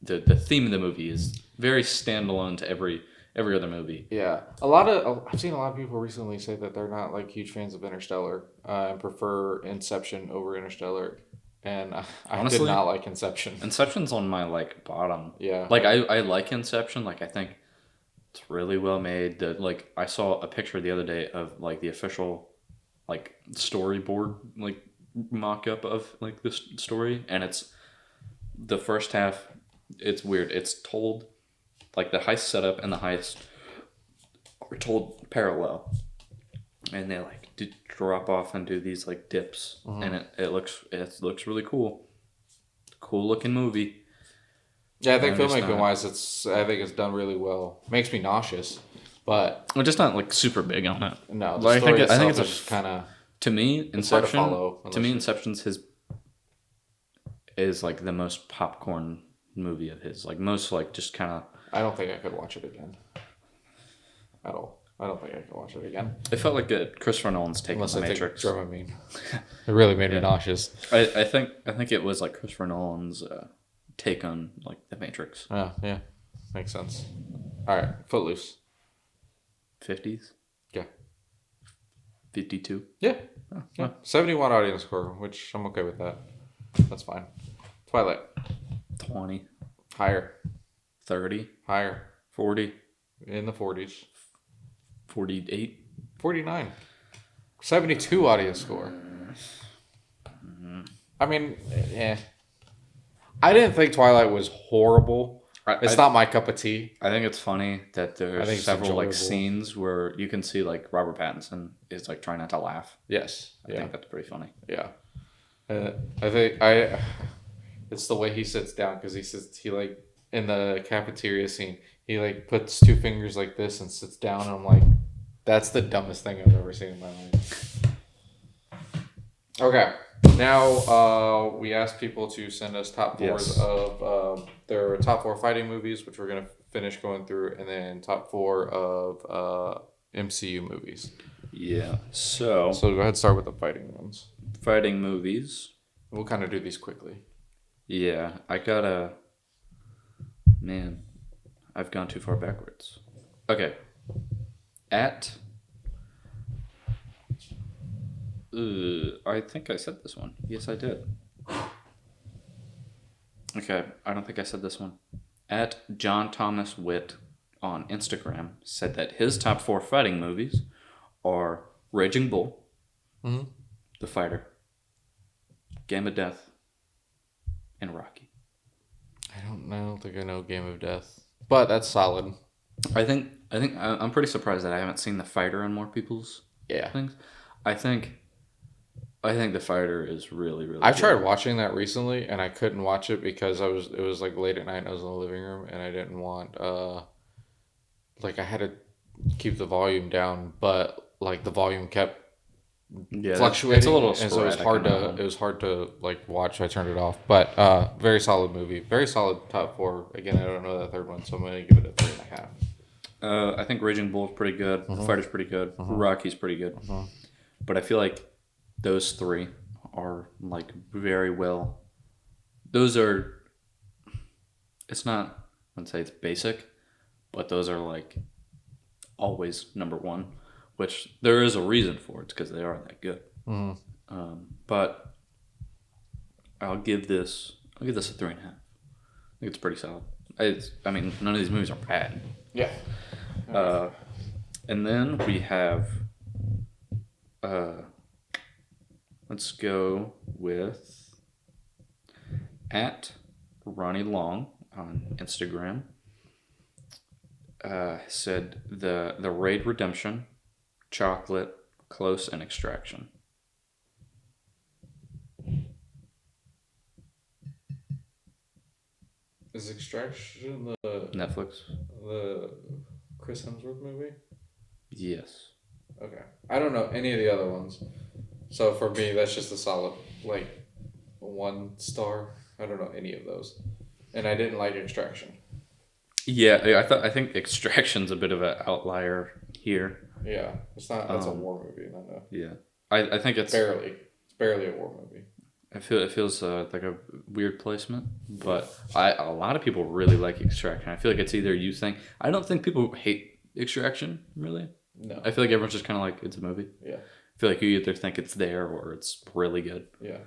the theme of the movie is very standalone to every other movie. Yeah, I've seen a lot of people recently say that they're not like huge fans of Interstellar and prefer Inception over Interstellar, and honestly, did not like Inception. Inception's on my like bottom. Yeah, like I like Inception. Like I think it's really well made. Like I saw a picture the other day of like the official like storyboard like mock-up of like this story, and it's the first half. It's weird. It's told like the heist setup and the heist are told parallel, and they like drop off and do these like dips, and it looks really cool. Cool looking movie. Yeah, I think filmmaking wise, I think it's done really well. Makes me nauseous, but we're just not like super big on it. No, the story I think it's kind of to me Inception. To me, Inception's is like the most popcorn movie of his. Like most like just kind of. I don't think I could watch it again. At all. I don't think I could watch it again. It felt like Christopher Nolan's take on the Matrix. Dramamine. It really made me nauseous. I think it was like Christopher Nolan's take on like the Matrix. Yeah. Makes sense. All right, Footloose. 50s? Yeah. 52? Yeah. Oh, yeah. 71 audience score, which I'm okay with that. That's fine. Twilight. 20. Higher. 30. Higher. 40. In the 40s. 48. 49. 72 audience score. I mean, yeah. I didn't think Twilight was horrible. It's not my cup of tea. I think it's funny that there's several like scenes where you can see like Robert Pattinson is like trying not to laugh. Yes. I think that's pretty funny. Yeah. I think it's the way he sits down, because he like in the cafeteria scene, he like puts 2 fingers like this and sits down, and I'm like, that's the dumbest thing I've ever seen in my life. Okay. Now, we asked people to send us top 4s of their top 4 fighting movies, which we're going to finish going through, and then top 4 of MCU movies. Yeah. So go ahead and start with the fighting ones. Fighting movies. We'll kind of do these quickly. Yeah. Man, I've gone too far backwards. Okay. I think I said this one. Yes, I did. Okay, I don't think I said this one. At John Thomas Witt on Instagram said that his top 4 fighting movies are Raging Bull, The Fighter, Game of Death, and Rocky. I don't think I know Game of Death, but that's solid. I'm pretty surprised that I haven't seen The Fighter on more people's things. I think The Fighter is really I good. tried watching that recently, and I couldn't watch it because it was like late at night, and I was in the living room, and I didn't want like I had to keep the volume down, but like the volume kept fluctuating. It's a little and so it was hard to like watch. So I turned it off. But very solid movie, very solid top four. Again, I don't know that third one, so I'm gonna give it a 3.5. I think Raging Bull's pretty good. The Fighter's pretty good. Rocky's pretty good. But I feel like those three are like very well. Those are. It's not. I'd say it's basic, but those are like always number one, which there is a reason for it because they are that good. But I'll give this a 3.5. I think it's pretty solid. I mean, none of these movies are bad. Yeah. And then we have. Let's go with at Ronnie Long on Instagram. Said the Raid Redemption, Chocolate, Close, and Extraction. Is Extraction the Netflix? the Chris Hemsworth movie? Yes. Okay. I don't know any of the other ones. So for me, that's just a solid, like, 1 star. I don't know any of those. And I didn't like Extraction. Yeah, I think Extraction's a bit of an outlier here. Yeah. It's not, that's a war movie, not a... Yeah. I think it's... It's barely a war movie. It feels like a weird placement, but a lot of people really like Extraction. I feel like it's either you think... I don't think people hate Extraction, really. No. I feel like everyone's just kind of like, it's a movie. Yeah. I feel like you either think it's there or it's really good. Yeah.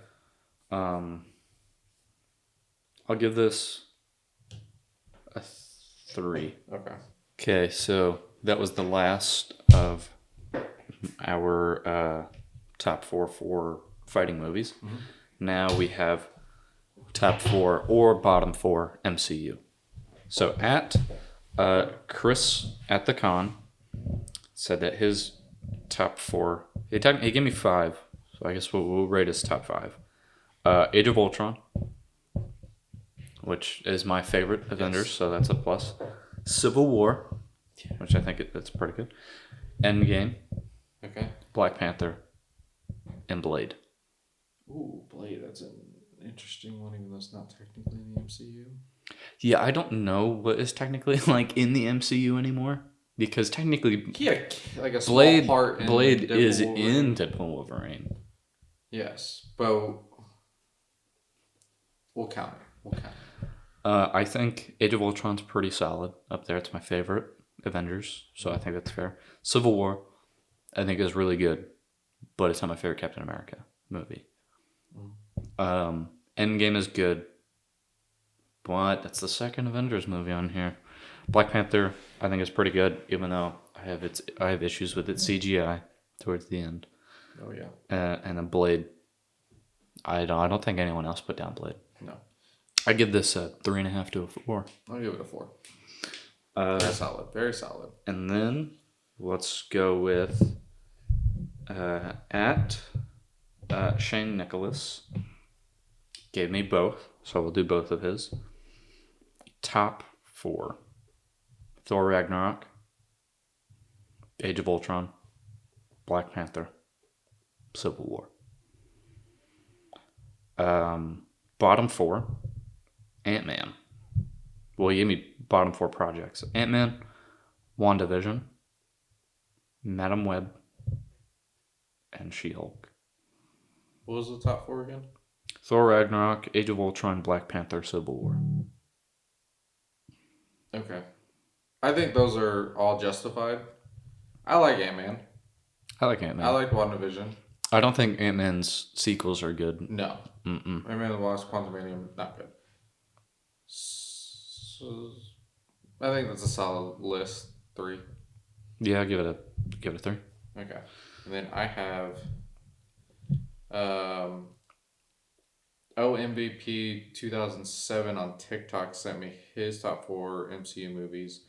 I'll give this a 3. Okay. Okay, so that was the last of our top 4 for fighting movies. Now we have top 4 or bottom 4 MCU. So at Chris at the con said that his top 4. He gave me 5, so I guess we'll rate his top 5. Age of Ultron, which is my favorite Avengers, so that's a plus. Civil War, which I think that's pretty good. Endgame, Okay. Black Panther, and Blade. Ooh, Blade. That's an interesting one, even though it's not technically in the MCU. Yeah, I don't know what is technically like in the MCU anymore. Because technically, like a small part in Blade Deadpool is Wolverine. in Deadpool Wolverine. Yes, but we'll count it. I think Age of Ultron's pretty solid up there. It's my favorite Avengers, so I think that's fair. Civil War, I think is really good, but it's not my favorite Captain America movie. Endgame is good, but that's the second Avengers movie on here. Black Panther, I think is pretty good, even though I have issues with its CGI towards the end. Oh yeah. And then Blade, I don't think anyone else put down Blade. No. I give this a 3.5 to a 4. I'll give it a 4. Very solid. Very solid. And then let's go with at Shane Nicholas. Gave me both, so we'll do both of his. Top 4. Thor Ragnarok, Age of Ultron, Black Panther, Civil War. Bottom 4, Ant-Man. Well, you gave me bottom 4 projects. Ant-Man, WandaVision, Madam Web, and She-Hulk. What was the top 4 again? Thor Ragnarok, Age of Ultron, Black Panther, Civil War. Okay. I think those are all justified. I like Ant-Man. I like Ant-Man. I like WandaVision. I don't think Ant-Man's sequels are good. No. Mm-mm. Ant-Man and the Wasp, Quantumanium, not good. So, I think that's a solid list. 3. Yeah, I'll give it a 3. Okay. And then I have MVP 2007 on TikTok sent me his top 4 MCU movies: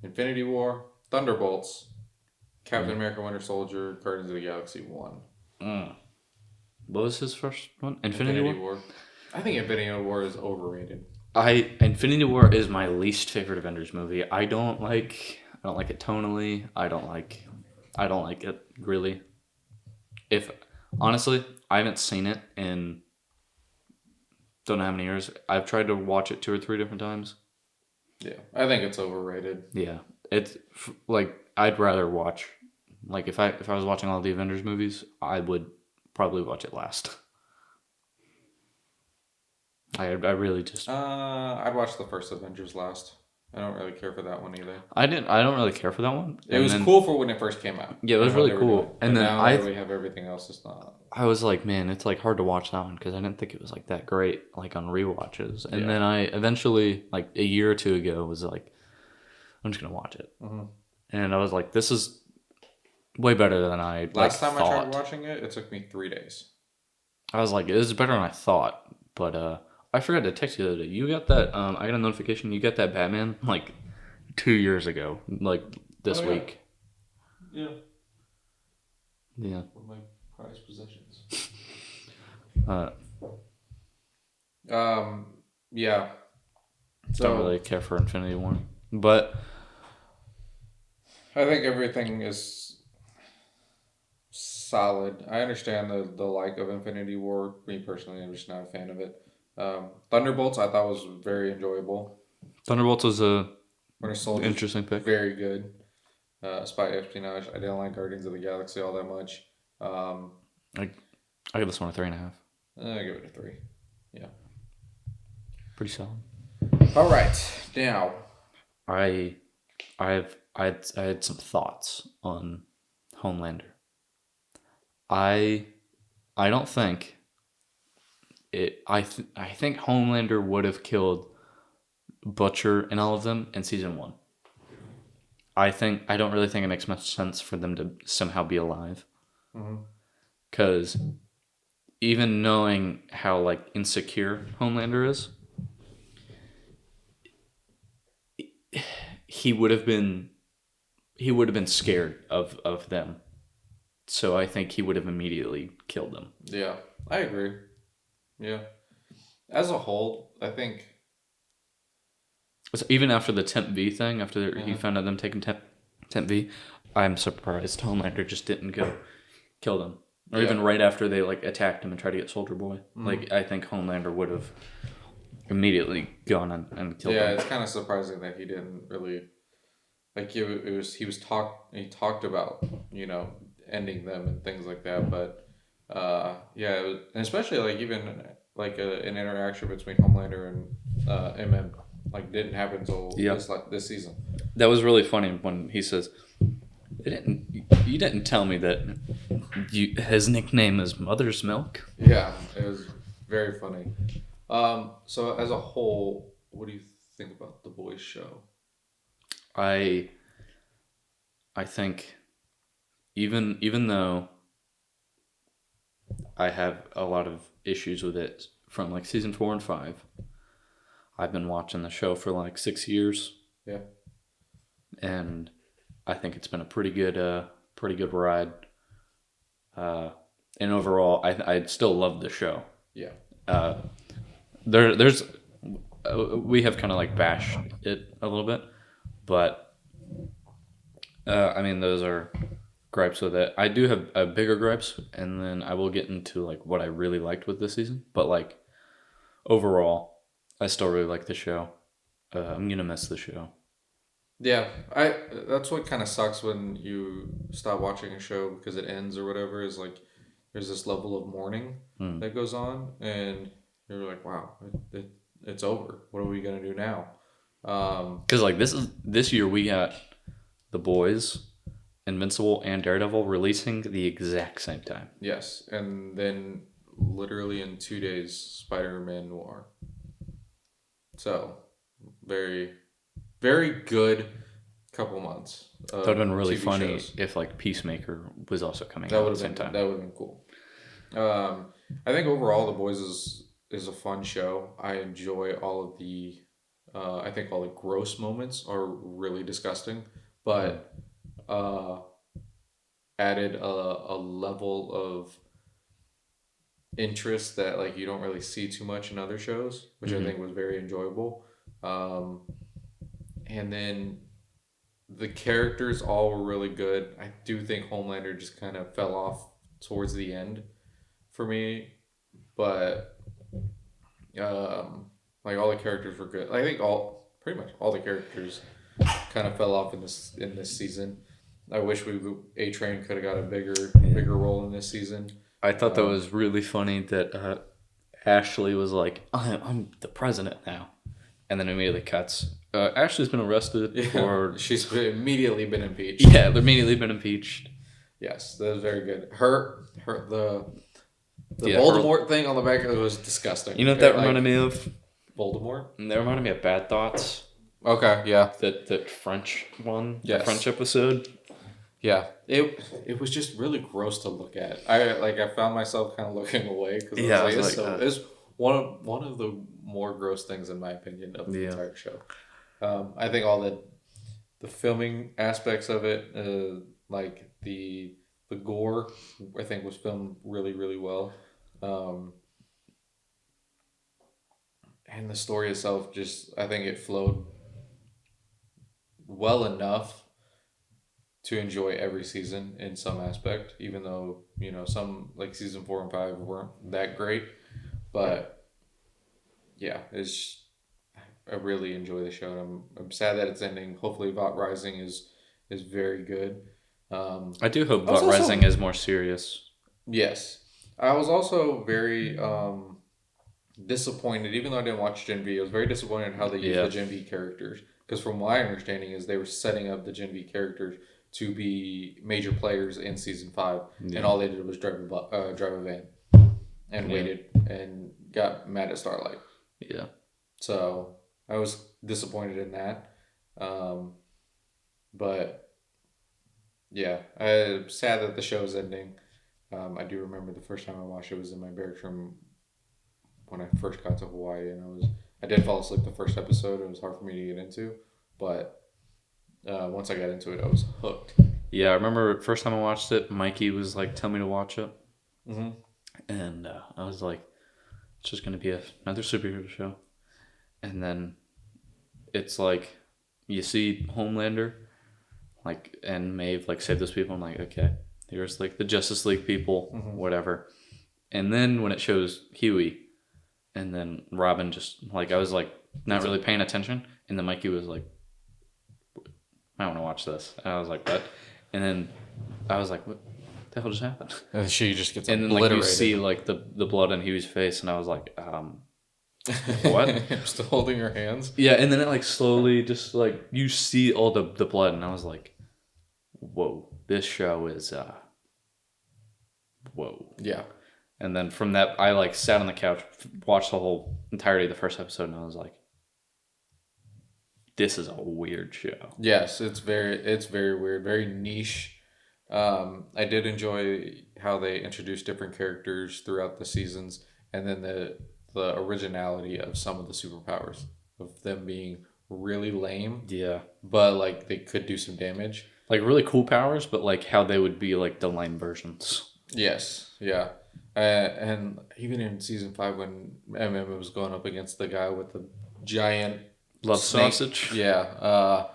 Infinity War, Thunderbolts, Captain America: Winter Soldier, Guardians of the Galaxy 1. Mm. What was his first one? Infinity Infinity War? War. I think Infinity War is overrated. Infinity War is my least favorite Avengers movie. I don't like it tonally. I don't like it really. If honestly, I haven't seen it in don't know how many years. I've tried to watch it 2 or 3 different times. Yeah, I think it's overrated. Yeah, it's like I'd rather watch like if I was watching all the Avengers movies, I would probably watch it last. I really just I'd watch the first Avengers last. I don't really care for that one either. I don't really care for that one. It was cool for when it first came out. Yeah, it was and what really they were cool. doing. And But then now that we have everything else, it's not. I was like, man, it's like hard to watch that one because I didn't think it was like that great, like on rewatches. And Yeah. then I eventually, like a year or two ago, was like, I'm just gonna watch it. Mm-hmm. And I was like, this is way better than I Last like, time thought. I tried watching it, it took me 3 days. I was like, this is better than I thought. But I forgot to text you the other day. You got that? I got a notification. You got that Batman like 2 years ago, like this week. Yeah. Yeah. One of my prized possessions. Yeah. Don't really care for Infinity War, but I think everything is solid. I understand the like of Infinity War. Me personally, I'm just not a fan of it. Thunderbolts, I thought was very enjoyable. Thunderbolts was a Winter Soldier, interesting pick. Very good. Spy espionage. I didn't like Guardians of the Galaxy all that much. I give this one a 3.5. I give it a 3. Yeah. Pretty solid. All right, now I had some thoughts on Homelander. I don't think it. I think Homelander would have killed Butcher and all of them in season 1. I don't really think it makes much sense for them to somehow be alive. Because even knowing how like insecure Homelander is, he would have been scared of them. So I think he would have immediately killed them. Yeah, I agree. Yeah. As a whole, I think... So even after the Temp V thing, after he found out them taking Temp V, I'm surprised Homelander just didn't go kill them. Or even right after they like attacked him and tried to get Soldier Boy. Like I think Homelander would have immediately gone and killed him. Yeah, it's kind of surprising that he didn't really... Like he talked about, ending them and things like that, but it was, and especially like even like an interaction between Homelander and MM like didn't happen until this season. That was really funny when he says, "You didn't tell me that his nickname is Mother's Milk." Yeah, it was very funny. So as a whole, what do you think about the Boys show? I think even though I have a lot of issues with it from like season 4 and 5, I've been watching the show for like 6 years. Yeah. And I think it's been a pretty good ride. And overall, I still love the show. Yeah. There's we have kind of like bashed it a little bit, but I mean those are gripes with it. I do have bigger gripes, and then I will get into like what I really liked with this season. But like overall, I still really like the show. I'm gonna miss the show. Yeah, that's what kind of sucks when you stop watching a show because it ends or whatever. Is like there's this level of mourning that goes on, and you're like, wow, it's over. What are we gonna do now? Because like this year we got The Boys, Invincible, and Daredevil releasing the exact same time. Yes, and then literally in 2 days, Spider-Man Noir. So very, very good couple months. That would have been really TV funny shows. if like Peacemaker was also coming That out would at the have same been time. that would have been cool. I think overall, The Boys is is a fun show. I enjoy all of the, I think all the gross moments are really disgusting, but uh, added a level of interest that like you don't really see too much in other shows, which I think was very enjoyable. Um, and then the characters all were really good. I do think Homelander just kind of fell off towards the end for me, but like all the characters were good. I think all pretty much all the characters kind of fell off in this season. I wish A Train could have got a bigger role in this season. I thought that was really funny that Ashley was like, I'm the president now. And then immediately cuts. Ashley's been arrested for... She's immediately been impeached. Yeah, they've immediately been impeached. Yes, that was very good. The Voldemort thing on the back of it was disgusting. You know what that reminded me of? Voldemort? That reminded me of Bad Thoughts. Okay, yeah. That French one? Yes. The French episode? Yeah. It was just really gross to look at. I found myself kind of looking away because it's one of the more gross things in my opinion of the entire show. I think all the filming aspects of it, like the gore, I think was filmed really, really well. And the story itself, I think it flowed well enough to enjoy every season in some aspect, even though, some like season 4 and 5 weren't that great. But yeah, I really enjoy the show, and I'm sad that it's ending. Hopefully Vought Rising is very good. I do hope Vought Rising is more serious. Yes. I was also very disappointed, even though I didn't watch Gen V, I was very disappointed how they used the Gen V characters. Because from my understanding is they were setting up the Gen V characters to be major players in season 5, and all they did was drive a van and waited and got mad at Starlight. Yeah. So I was disappointed in that. But yeah, I'm sad that the show's ending. I do remember the first time I watched it was in my barracks room when I first got to Hawaii, and I did fall asleep the first episode. It was hard for me to get into, but once I got into it, I was hooked. Yeah, I remember first time I watched it, Mikey was like, "Tell me to watch it," and I was like, "It's just gonna be another superhero show," and then it's like you see Homelander, like, and Maeve like save those people. I'm like, okay, here's like the Justice League people, whatever, and then when it shows Huey. And then Robin just, like, I was, like, not really paying attention. And then Mikey was like, I want to watch this. And I was like, what? And then I was like, what the hell just happened? And she just gets and then, like, you see, like, the blood on Huey's face. And I was like, what? I'm still holding her hands. Yeah, and then it, like, slowly just, like, you see all the blood. And I was like, whoa, this show is, whoa. Yeah. And then from that, I like sat on the couch, watched the whole entirety of the first episode, and I was like, "This is a weird show." Yes, it's very weird, very niche. I did enjoy how they introduced different characters throughout the seasons, and then the originality of some of the superpowers of them being really lame. Yeah, but like they could do some damage. Like really cool powers, but like how they would be like the lame versions. Yes, yeah. And even in season 5 when MM was going up against the guy with the giant love snake, sausage. Yeah.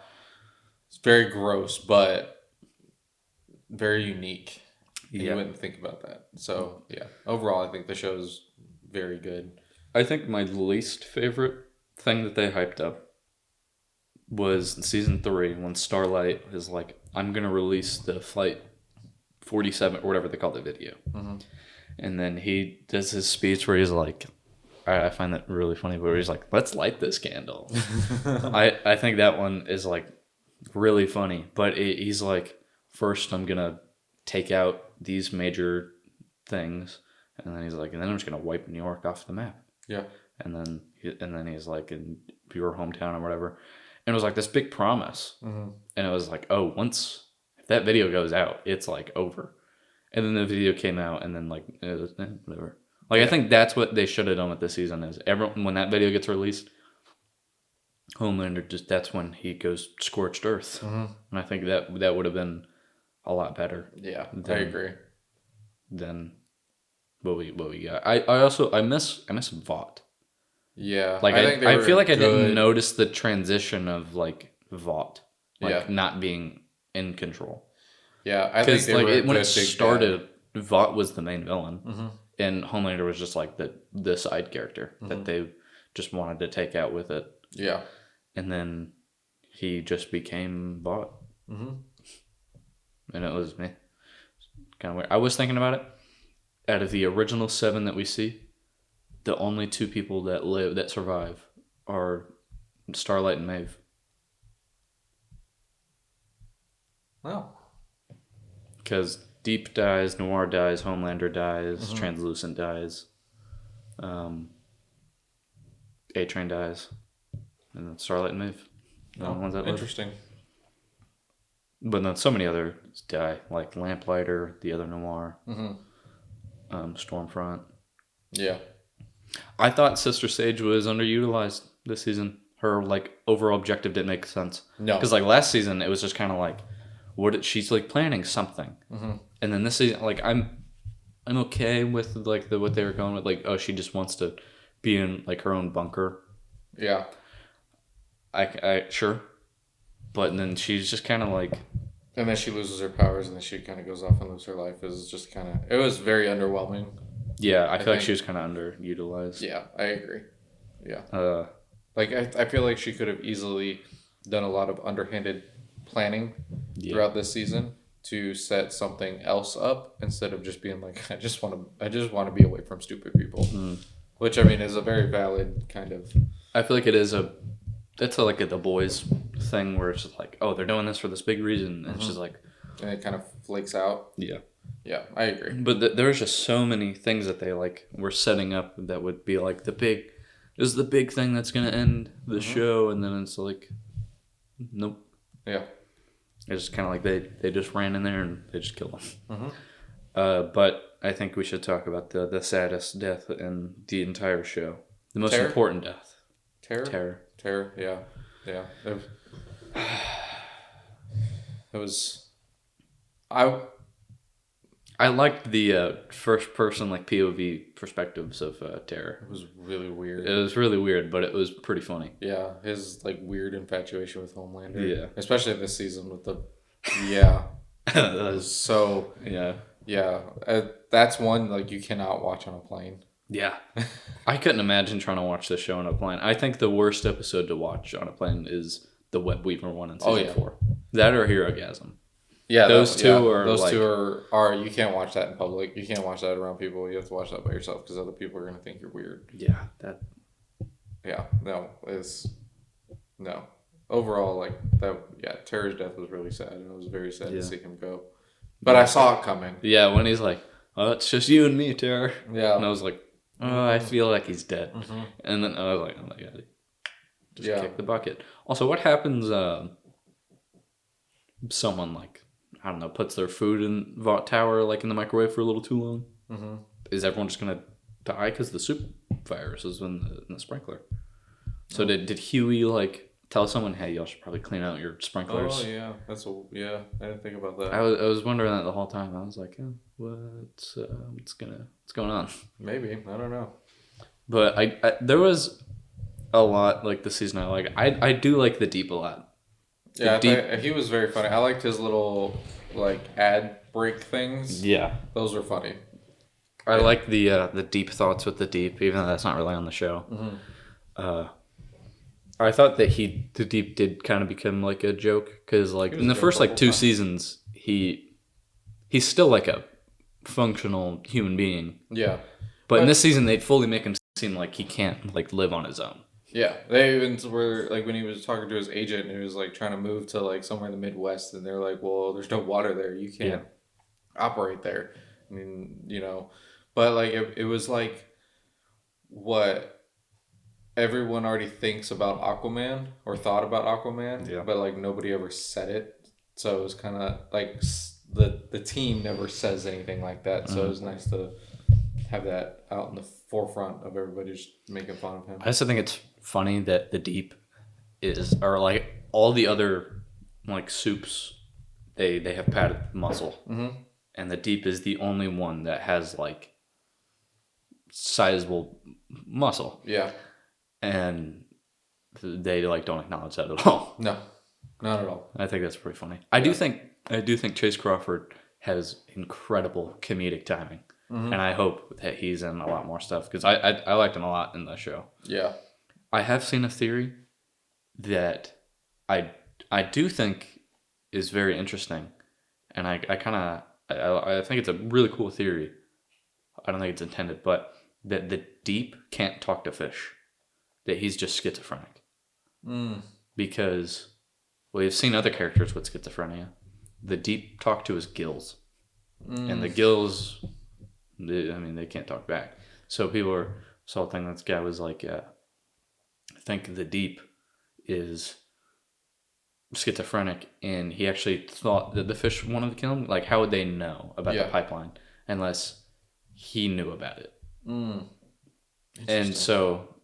It's very gross, but very unique. You wouldn't think about that. So, yeah. Overall, I think the show's very good. I think my least favorite thing that they hyped up was in season 3 when Starlight is like, I'm going to release the Flight 47 or whatever they call the video. And then he does his speech where he's like, I find that really funny, where he's like, let's light this candle. I think that one is like really funny, but he's like, first I'm going to take out these major things. And then he's like, and then I'm just going to wipe New York off the map. Yeah. And then he's like, in your hometown or whatever. And it was like this big promise. And it was like, oh, if that video goes out, it's like over. And then the video came out, and then like it was, whatever. Like, I think that's what they should have done with this season is everyone, when that video gets released, Homelander that's when he goes scorched earth. And I think that would have been a lot better. Yeah, I agree. Than what we got. I miss Vought. Yeah. Like I feel like I didn't notice the transition of like Vought. Like not being in control. Yeah, I think when it started, Vought was the main villain. And Homelander was just like the side character that they just wanted to take out with it. Yeah. And then he just became Vought. And it was me. Kind of weird. I was thinking about it. Out of the original 7 that we see, the only 2 people that survive are Starlight and Maeve. Wow. Because Deep dies, Noir dies, Homelander dies, Translucent dies, A-Train dies, and then Starlight and Maeve. The only ones that live. Interesting. But then so many others die, like Lamplighter, the other Noir, Stormfront. Yeah. I thought Sister Sage was underutilized this season. Her like overall objective didn't make sense. No. Because like last season, it was just kind of like, she's like planning something, and then this season, like I'm okay with like what they were going with, like she just wants to be in like her own bunker. Yeah. I sure, but then she's just kind of like, and then she loses her powers, and then she kind of goes off and lives her life. It was just kind of, it was very underwhelming. Yeah, I feel like she was kind of underutilized. Yeah, I agree. Yeah. Like I feel like she could have easily done a lot of underhanded planning throughout this season to set something else up instead of just being like, I just want to be away from stupid people, which I mean is a very valid kind of. I feel like it's like a The Boys thing where it's just like, oh, they're doing this for this big reason, and it's just like, and it kind of flakes out. Yeah. Yeah, I agree. But there's just so many things that they like were setting up that would be like the big thing that's gonna end the show, and then it's like, nope. Yeah. It's just kind of like they just ran in there and they just killed him. But I think we should talk about the saddest death in the entire show. The most important death. Terror. Yeah. It was. I liked the first person like POV perspectives of Terror. It was really weird. It was really weird, but it was pretty funny. Yeah, his like weird infatuation with Homelander. Yeah, especially this season with the. Yeah. So. Yeah. That's one like you cannot watch on a plane. Yeah. I couldn't imagine trying to watch this show on a plane. I think the worst episode to watch on a plane is the Web Weaver one in season 4. That or Herogasm. Yeah, those two are you can't watch that in public. You can't watch that around people. You have to watch that by yourself because other people are gonna think you're weird. Yeah, no. Overall, like that. Yeah, Terror's death was really sad, and it was very sad to see him go. But I saw it coming. Yeah, when he's like, "Oh, it's just you and me, Terror." Yeah, and I was like, "Oh, I feel like he's dead." And then I was like, "Oh my god, just kick the bucket." Also, what happens? Someone like, I don't know, puts their food in Vought Tower like in the microwave for a little too long. Is everyone just gonna die because the soup virus is in the sprinkler? So did Huey like tell someone, hey, y'all should probably clean out your sprinklers? Oh yeah, I didn't think about that. I was wondering that the whole time. I was like, what's going on? Maybe, I don't know. But I there was a lot like the season I like. I do like the Deep a lot. Yeah, he was very funny. I liked his little like ad break things. Yeah, those were funny. I like the deep thoughts with the Deep, even though that's not really on the show. I thought that the Deep did kind of become like a joke because like in the first like 2 seasons he's still like a functional human being. Yeah, but in this season they fully make him seem like he can't like live on his own. Yeah, they even were like when he was talking to his agent and he was like trying to move to like somewhere in the Midwest, and they're like, "Well, there's no water there. You can't operate there." I mean, but like it was like what everyone already thinks about Aquaman or thought about Aquaman, but like nobody ever said it. So it was kind of like the team never says anything like that. So it was nice to have that out in the forefront of everybody just making fun of him. I also think it's funny that the Deep or like all the other like soups, they have padded muscle, and the Deep is the only one that has like sizable muscle. Yeah. And they like don't acknowledge that at all. No, not at all. I think that's pretty funny. I do think Chase Crawford has incredible comedic timing, and I hope that he's in a lot more stuff because I liked him a lot in the show. Yeah. I have seen a theory that I do think is very interesting, and I think it's a really cool theory. I don't think it's intended, but that the Deep can't talk to fish, that he's just schizophrenic. Because we've seen other characters with schizophrenia. The Deep talk to his gills, and the gills, they can't talk back. So people saw a thing that this guy was like, I think the Deep is schizophrenic, and he actually thought that the fish wanted to kill him. Like, how would they know about the pipeline unless he knew about it? And so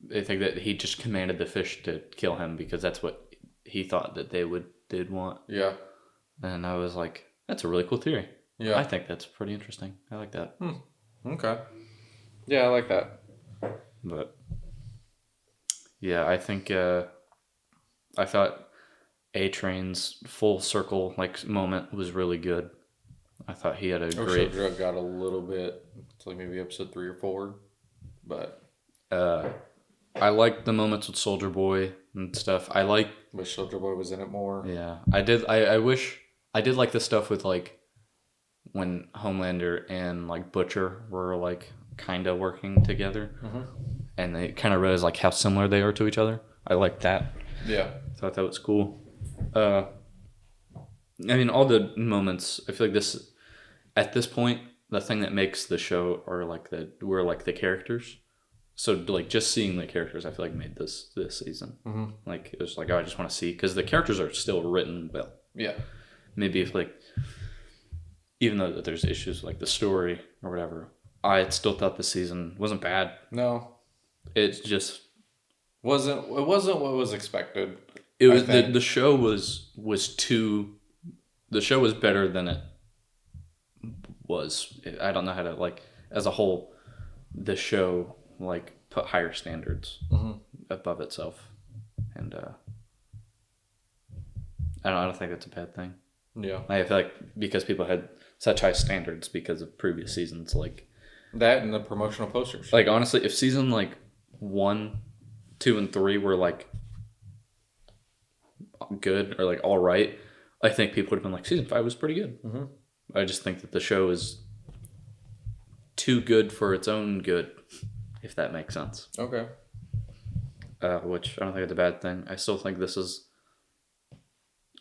they think that he just commanded the fish to kill him because that's what he thought that they'd want. Yeah. And I was like, that's a really cool theory. Yeah. I think that's pretty interesting. I like that. Okay. Yeah, I like that. But yeah, I think I thought A-Train's full circle like moment was really good. I thought he had a great. Drug got a little bit. It's like maybe episode 3 or 4, but I liked the moments with Soldier Boy and stuff. Wish Soldier Boy was in it more. Yeah, I did. I wish I did like the stuff with like when Homelander and like Butcher were like kind of working together, and they kind of realized like how similar they are to each other. I liked that. Yeah, thought that was cool. I mean, all the moments. I feel like this at this point, the thing that makes the show are like we're like the characters. So like just seeing the characters, I feel like made this season. Like it was like, oh, I just want to see because the characters are still written well. Yeah. Maybe if like, even though that there's issues like the story or whatever, I still thought the season wasn't bad. No. It just wasn't. It wasn't what was expected. It was the show was too. The show was better than it was. I don't know how to like as a whole. The show like put higher standards above itself, and I don't think that's a bad thing. Yeah, I feel like because people had such high standards because of previous seasons, like that and the promotional posters. Like honestly, if season like 1, 2, and 3 were like good or like all right, I think people would have been like season 5 was pretty good. I just think that the show is too good for its own good, if that makes sense. Okay. Which I don't think it's a bad thing. I still think this is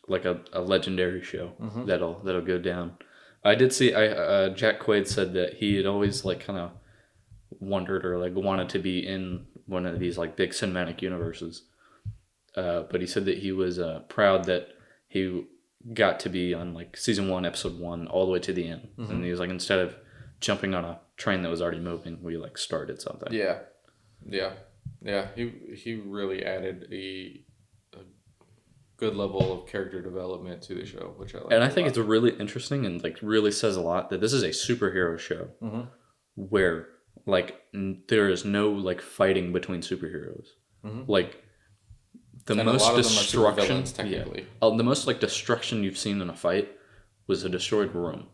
like a legendary show that'll go down. I did see Jack Quaid said that he had always like kind of wondered or like wanted to be in one of these like big cinematic universes. But he said that he was proud that he got to be on like season 1, episode 1, all the way to the end. And he was like, instead of jumping on a train that was already moving, we like started something. Yeah. He really added a good level of character development to the show, which I like. And I think it's really interesting and like really says a lot that this is a superhero show where like there is no like fighting between superheroes. Like the most destruction, technically. The most like destruction you've seen in a fight was a destroyed room.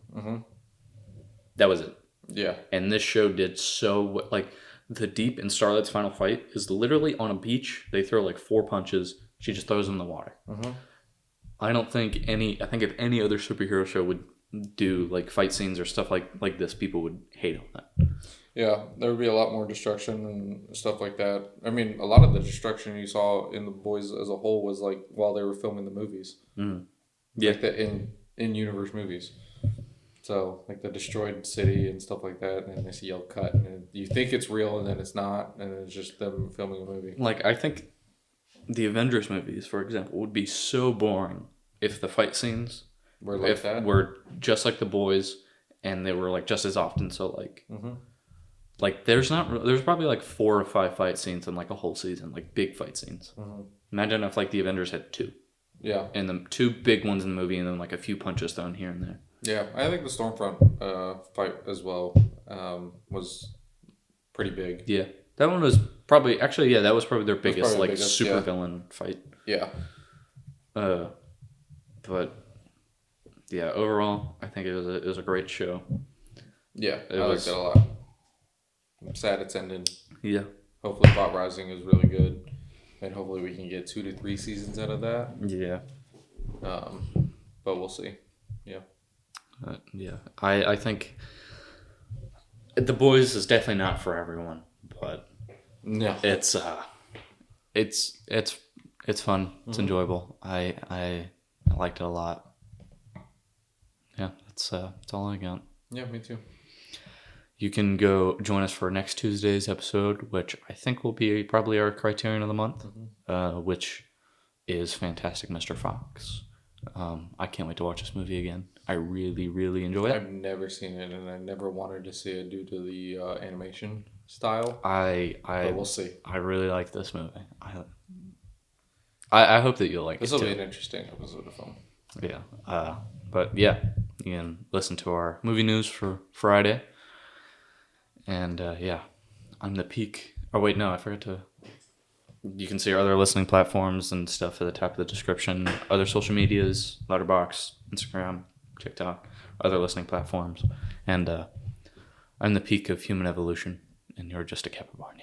That was it. Yeah. And this show did so like the Deep in Starlight's final fight is literally on a beach. They throw like 4 punches. She just throws them in the water. I think if any other superhero show would do like fight scenes or stuff like this, people would hate on that. Yeah, there would be a lot more destruction and stuff like that. I mean, a lot of the destruction you saw in The Boys as a whole was like while they were filming the movies. Yeah, like the in universe movies. So like the destroyed city and stuff like that, and they see yell cut, and you think it's real, and then it's not, and it's just them filming a movie. Like I think the Avengers movies, for example, would be so boring if the fight scenes were like that. Were just like The Boys, and they were like just as often. So like, like there's probably like 4 or 5 fight scenes in like a whole season, like big fight scenes. Imagine if like the Avengers had 2. Yeah. And the 2 big ones in the movie, and then like a few punches thrown here and there. Yeah, I think the Stormfront fight as well was pretty big. Yeah, that one was probably that was probably their biggest probably the biggest, super yeah. villain fight. Yeah. But yeah, overall, I think it was a great show. Yeah, It I was- liked it a lot. I'm sad it's ended. Yeah, Hopefully, Bot Rising is really good, and hopefully we can get 2 to 3 seasons out of that. yeah, But we'll see. Yeah. yeah. I think The Boys is definitely not for everyone, but No. it's fun. It's enjoyable. I liked it a lot. Yeah, that's all I got. Yeah, me too. You can go join us for next Tuesday's episode, which I think will be probably our Criterion of the month, which is Fantastic Mr. Fox. I can't wait to watch this movie again. I really, really enjoy it. I've never seen it, and I never wanted to see it due to the animation style. But we'll see. I really like this movie. I hope that you'll like This it will too. be an interesting episode of film. Yeah. But yeah, you can listen to our movie news for Friday. And yeah, I'm the peak. Oh wait, no, I forgot to. You can see our other listening platforms and stuff at the top of the description. Other social medias, Letterboxd, Instagram, TikTok, other listening platforms. And I'm the peak of human evolution, and you're just a Capricorn.